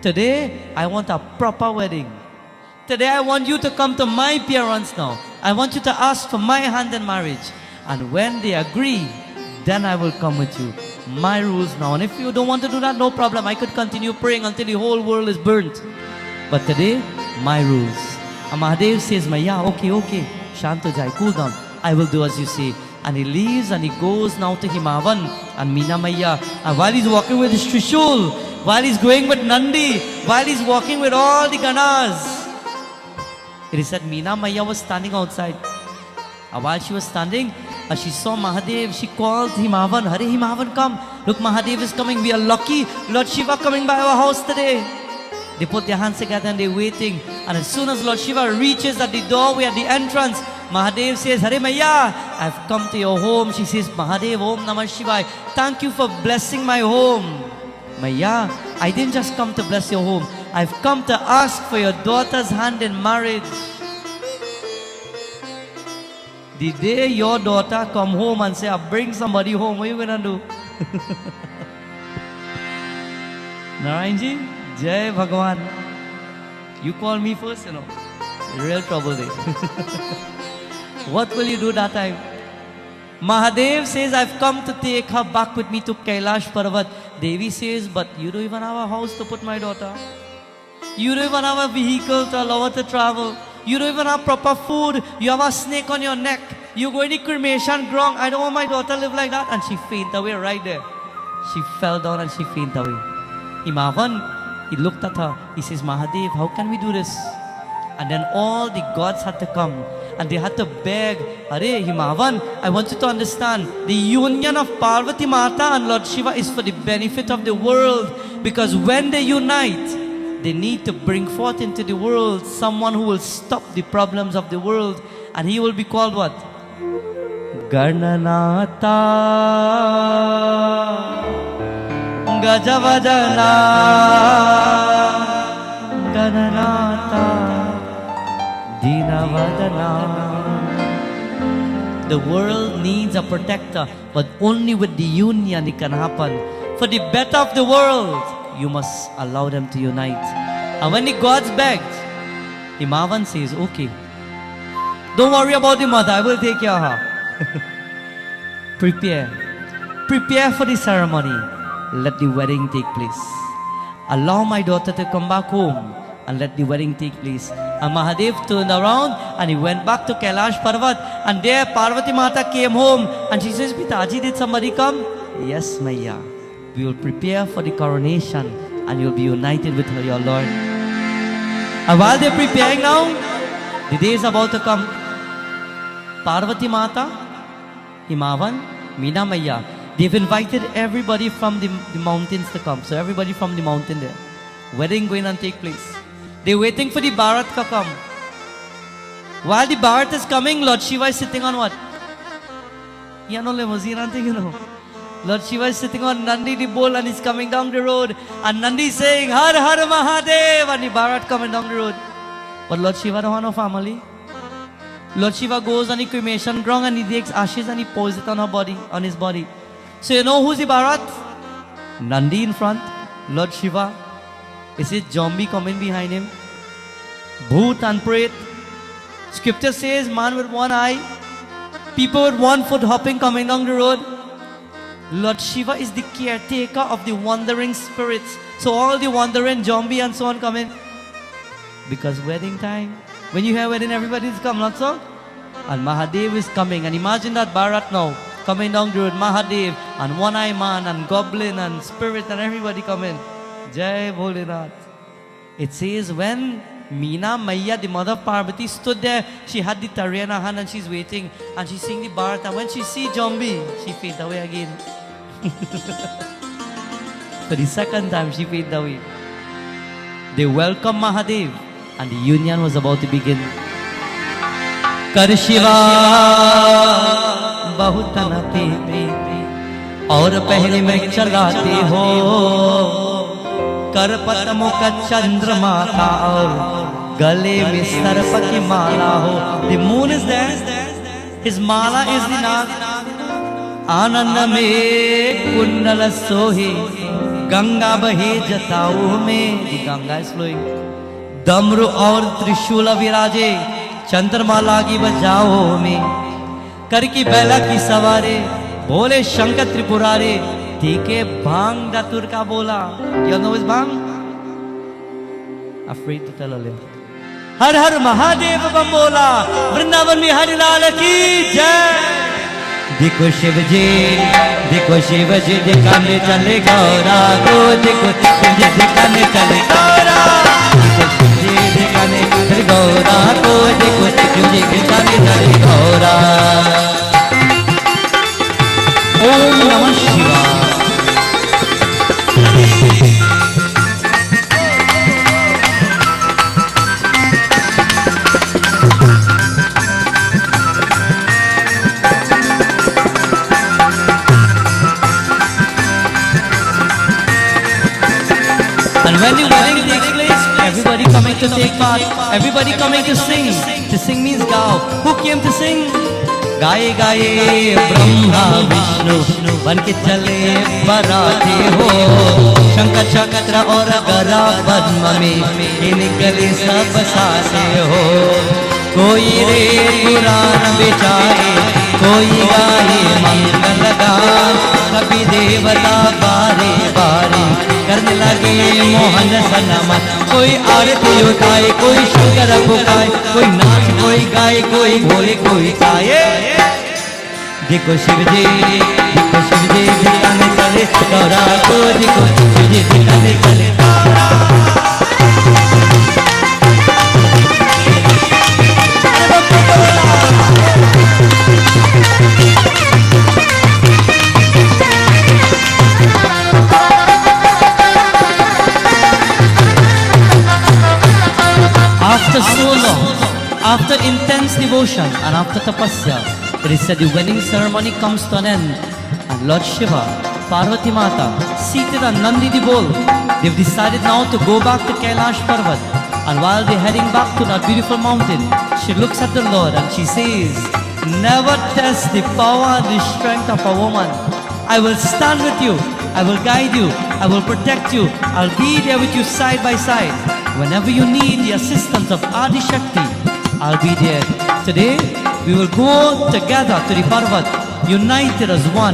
Today, I want a proper wedding. Today, I want you to come to my parents now. I want you to ask for my hand in marriage. And when they agree, then I will come with you. My rules now. And if you don't want to do that, no problem. I could continue praying until the whole world is burnt. But today, my rules. And Mahadev says, Maya, okay. Shanto Jai, cool down. I will do as you say. And he leaves and he goes now to Himavan and Meena Maya. And while he's walking with his Trishul, while he's going with Nandi, while he's walking with all the Ganas, it is said Meena Maya was standing outside. And while she was standing, she saw Mahadev. She called Himavan, Hare Himavan, come. Look, Mahadev is coming. We are lucky. Lord Shiva coming by our house today. They put their hands together and they're waiting. And as soon as Lord Shiva reaches at the doorway, at the entrance, Mahadev says, Hare Maya, I've come to your home. She says, Mahadev, Om Namah Shivaya. Thank you for blessing my home. Maya, I didn't just come to bless your home. I've come to ask for your daughter's hand in marriage. The day your daughter come home and say, I'll bring somebody home, what are you going to do? Narayanji, Jai Bhagavan. You call me first, you know. Real trouble there. What will you do that time? Mahadev says, I've come to take her back with me to Kailash Parvat. Devi says, but you don't even have a house to put my daughter. You don't even have a vehicle to allow her to travel. You don't even have proper food. You have a snake on your neck. You go in the cremation ground. I don't want my daughter to live like that. And she fainted away right there. She fell down and she fainted away. Himavan, he looked at her. He says, Mahadev, how can we do this? And then all the gods had to come. And they had to beg, Hare Himavan, I want you to understand, the union of Parvati Mata and Lord Shiva is for the benefit of the world. Because when they unite, they need to bring forth into the world someone who will stop the problems of the world. And he will be called what? Garnanata Gajavajana Garnanata The world needs a protector, but only with the union it can happen. For the better of the world, you must allow them to unite. And when the gods begged, Himavan says, okay, don't worry about the mother, I will take care of her. Prepare for the ceremony. Let the wedding take place. Allow my daughter to come back home and let the wedding take place. And Mahadev turned around and he went back to Kailash Parvat. And there Parvati Mata came home and she says, Pitaji, did somebody come? Yes, Maya. we will prepare for the coronation and you'll be united with her, your Lord. And while they're preparing now, the day is about to come. Parvati Mata, Himavan, Meena Maya, they've invited everybody from the mountains to come. So everybody from the mountain there. Wedding going to take place. They're waiting for the Bharat to come. While the Bharat is coming, Lord Shiva is sitting on what? Lord Shiva is sitting on Nandi the bull and he's coming down the road. And Nandi is saying, Har Har Mahadev, and the Bharat coming down the road. But Lord Shiva don't have no family. Lord Shiva goes on the cremation ground and he takes ashes and he pours it on her body, on his body. So you know who's the Bharat? Nandi in front, Lord Shiva. Is it zombie coming behind him? Bhoot and Pret. Scripture says man with one eye, people with one foot hopping coming down the road. Lord Shiva is the caretaker of the wandering spirits. So all the wandering zombie and so on come in. Because wedding time. When you hear wedding, everybody's come, not so? And Mahadev is coming. And imagine that Bharat now coming down the road. Mahadev and one-eye man and goblin and spirit and everybody come in. Jai Bholenath. It says when Meena Maya, the mother of Parvati, stood there, she had the tari in her hand and she's waiting. And she's seeing the Bharat. And when she sees zombie, she fades away again. For the second time, she fades away. They welcome Mahadev. And the union was about to begin. Kar Shiva bahut anate aur pehle mein chalate ho kar patmo ka chandrama tha aur gale mein sarpa ki mala ho. The moon is there, his mala is the nag. Anand mein kundala sohe Ganga bahe jatao mein. The Ganga is flowing. डमरू और त्रिशूल विराजे चंद्रमा लागी बजाओ में कर की बैला की सवारे बोले शंकर त्रिपुरारे ठीके भांग दातुर का बोला. You know his bang? Afraid to tell a little. हर हर महादेव बम बोला वृंदावन में हरि लाल की जय. देखो शिव जी दिखाने चले गौरा को. देखो शिव जी दिखाने चले गौरा गौरा को. देखो तुझे दिखाने चले गौरा. ओम नमः शिवाय. And when the wedding takes place, everybody coming to take part, everybody coming to sing. To sing means gao. Who came to sing? Gaye gaye Brahma Vishnu ban ke chale barate ho. Shankar chakra aur gara padma mein nikale sab saase ho. Koi re Puran bechaye, koi gaye mangal gaan. Kabhi devata baare baare करने लगे मोहन सनमा. कोई आरती उठाए, कोई शंकर पुकाए, कोई नाच, कोई गाए, कोई बोले, कोई गाए. देखो शिव जी दिखाने चले गौरा को. देखो शिव जी दिखाने चले Gaura. After so long, after intense devotion and after tapasya, it is said the wedding ceremony comes to an end. And Lord Shiva, Parvati Mata, seated on Nandi the bull, they've decided now to go back to Kailash Parvat. And while they're heading back to that beautiful mountain, she looks at the Lord and she says, never test the power and the strength of a woman. I will stand with you, I will guide you, I will protect you, I'll be there with you side by side. Whenever you need the assistance of Adi Shakti, I'll be there. Today, we will go together to the Parvat, united as one.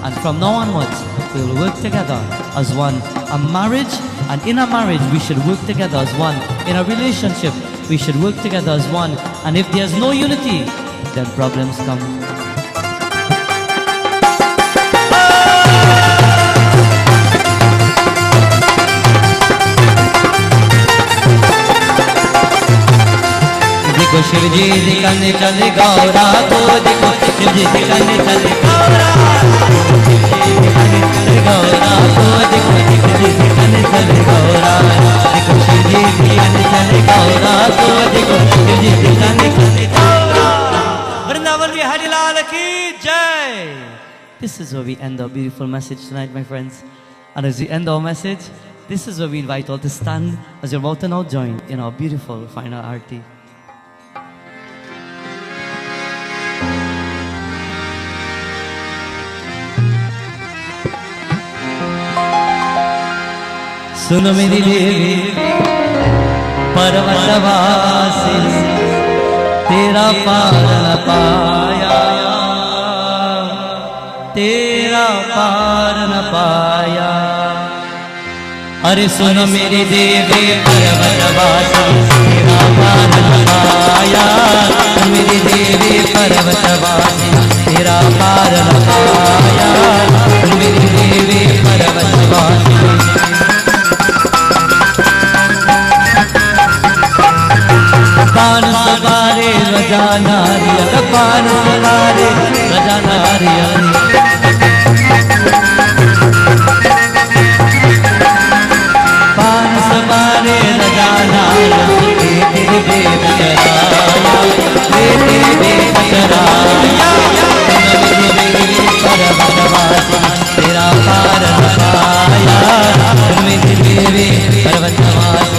And from now onwards, we will work together as one. A marriage, and in a marriage, we should work together as one. In a relationship, we should work together as one. And if there's no unity, then problems come. Shiv जी दिखाने चले गौरा को देखो शिव जी दिखाने चले गौरा दिखाने चले गौरा को देखो शिव जी दिखाने चले गौरा देखो शिव जी दिखाने चले गौरा को देखो शिव जी दिखाने चले गौरा वृंदावन बिहारी लाल की जय. This is where we end our beautiful message tonight, my friends. And as we end our message, this is where we invite all to stand as you're about to now join in our beautiful final arti. सुनो मेरी देवी पर्वतवासी तेरा पार न पाया तेरा पार न पाया. अरे सुनो मेरी देवी पर्वतवासी तेरा पार न पाया मेरी देवी पर्वतवासी तेरा पार न पाया मेरी देवी पर्वतवासी. पान सवारे रजा नारियल पान सवारे रजा नारियल पान सवारे रजा नारियल तेरे बेद कराया तेरे बेद कराया पर्वतवासी तेरा पार न पाया मेरी देवी पर्वतवासी.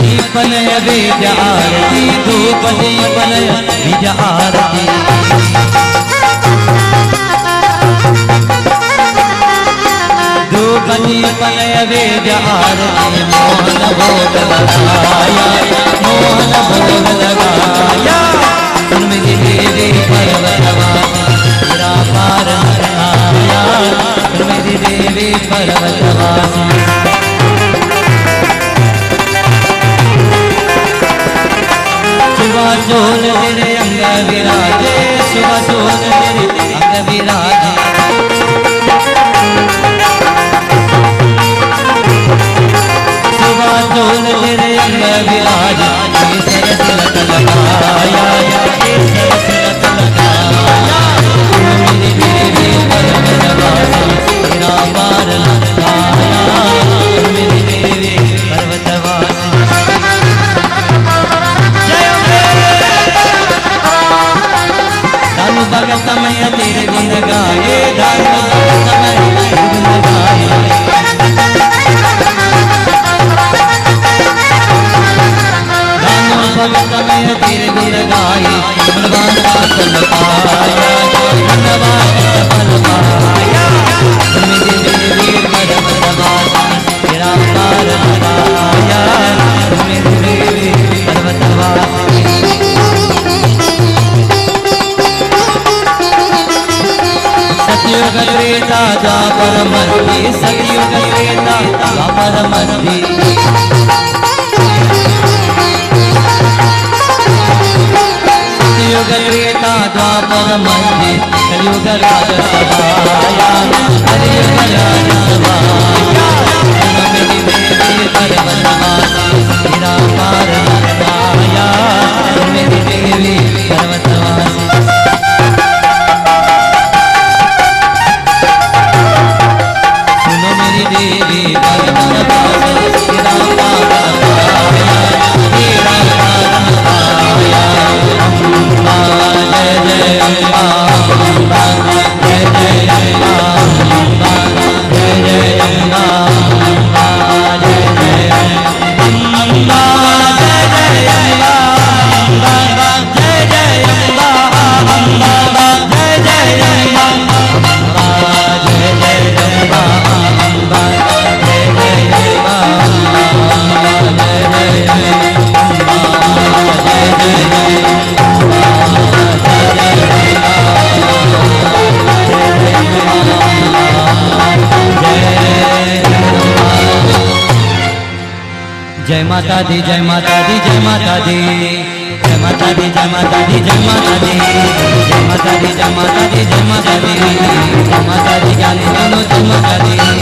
दीपनय वेद आरती धूप दीपनय विज आरती धूप दीपनय वेद आरती मोहन भोग लगाया मोहन भोग लगाया मेरी देवी पर्वतवासी तेरा पार न पाया मेरी देवी पर्वतवासी. सुबह तेरे अंग विराजे सुबह तेरे अंग विराजे सुबह तेरे अंग विराजे केसर तिलक लगाया केसर तिलक लगाया मेरी देवी पर्वतवासी तेरा पार न पाया मेरी देवी पर्वतवासी. भगत समय तेरे गुण गाए दानु भगत समय गुण गाए दानु भगत समय तेरे गुण गाए धनवान का फल पाया धनवान का फल पाया मेरी देवी पर्वतवासी तेरा पार न पाया मेरी देवी पर्वतवासी. सतयुग त्रेता द्वापर मध्य सतयुग त्रेता द्वापर मध्य सतयुग त्रेता द्वापर मध्य कलयुग राज सभाया कलयुग राज सभाया मेरी देवी पर्वतवासी तेरा पार न पाया मेरी देवी पर्वतवासी. देवी पर्वतवासी तेरा पार न पाया तेरा पार न पाया. अम्बा जय जय अम्बा अम्बा जय जय अम्बा अम्बा जय जय अम्बा अम्बा जय जय अम्बा जय जय अम्बा अम्बा जय जय अम्बा अम्बा जय जय अम्बा अम्बा जय जय अम्बा जय माता दी जय माता दी जय माता दी जय Mata Di, Jai Mata Di, Jai Mata Di, Jai Mata Di, Jai Mata Di, Jai Mata Di, Jai Mata Di, Gali Bolo Jai Mata Di, Jai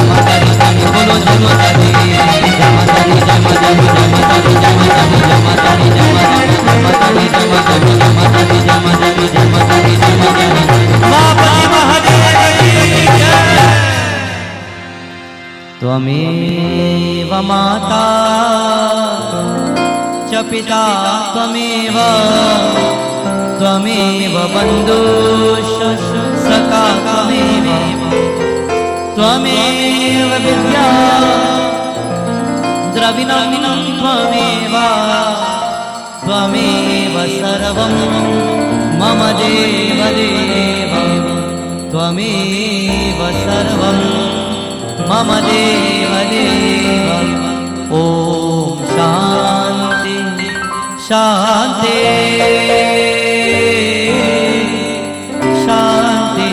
Mata Di, Gali Bolo Jai Mata Di, Jai Mata Di, Jai Mata Di, Jai Mata Di, Jai Mata Di, Jai Mata Di, Jai Mata Di, Jai Mata Di, Jai Mata Di, Jai Mata Di, Jai Mata Di, Jai Mata Di, Mahapati Mahadev की जय। त्वमेव माता च पिता त्वमेव त्वमेव बन्धुश्च सखा त्वमेव त्वमेव विद्या द्रविणं त्वमेव त्वमेव सर्वं मम देव देव त्वमेव सर्वं मम देव देव। ॐ शान्ति शान्ति शान्ति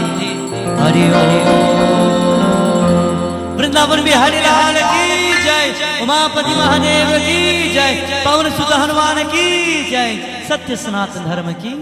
हरि ओम। वृंदावन बिहारी लाल की जय, उमापति महादेव की जय, पवन सुत हनुमान की जय, सत्य सनातन धर्म की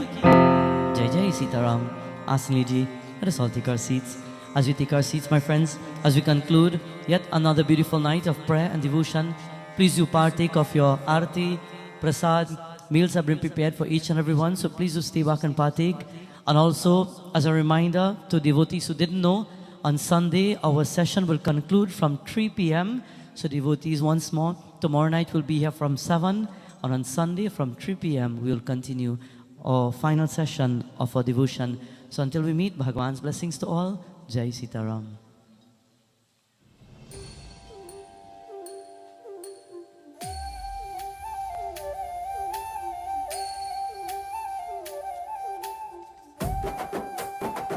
जय। जय Sitaram. Asini ji, let us all take our seats. As we take our seats, my friends, as we conclude yet another beautiful night of prayer and devotion, please do partake of your arati, prasad. Meals have been prepared for each and every one, so please do stay back and partake. And also, as a reminder to devotees who didn't know, on Sunday, our session will conclude from 3 p.m. So devotees, once more, tomorrow night we'll be here from 7, and on Sunday from 3 p.m. we will continue our final session of our devotion. So until we meet, Bhagwan's blessings to all. Jai Sitaram.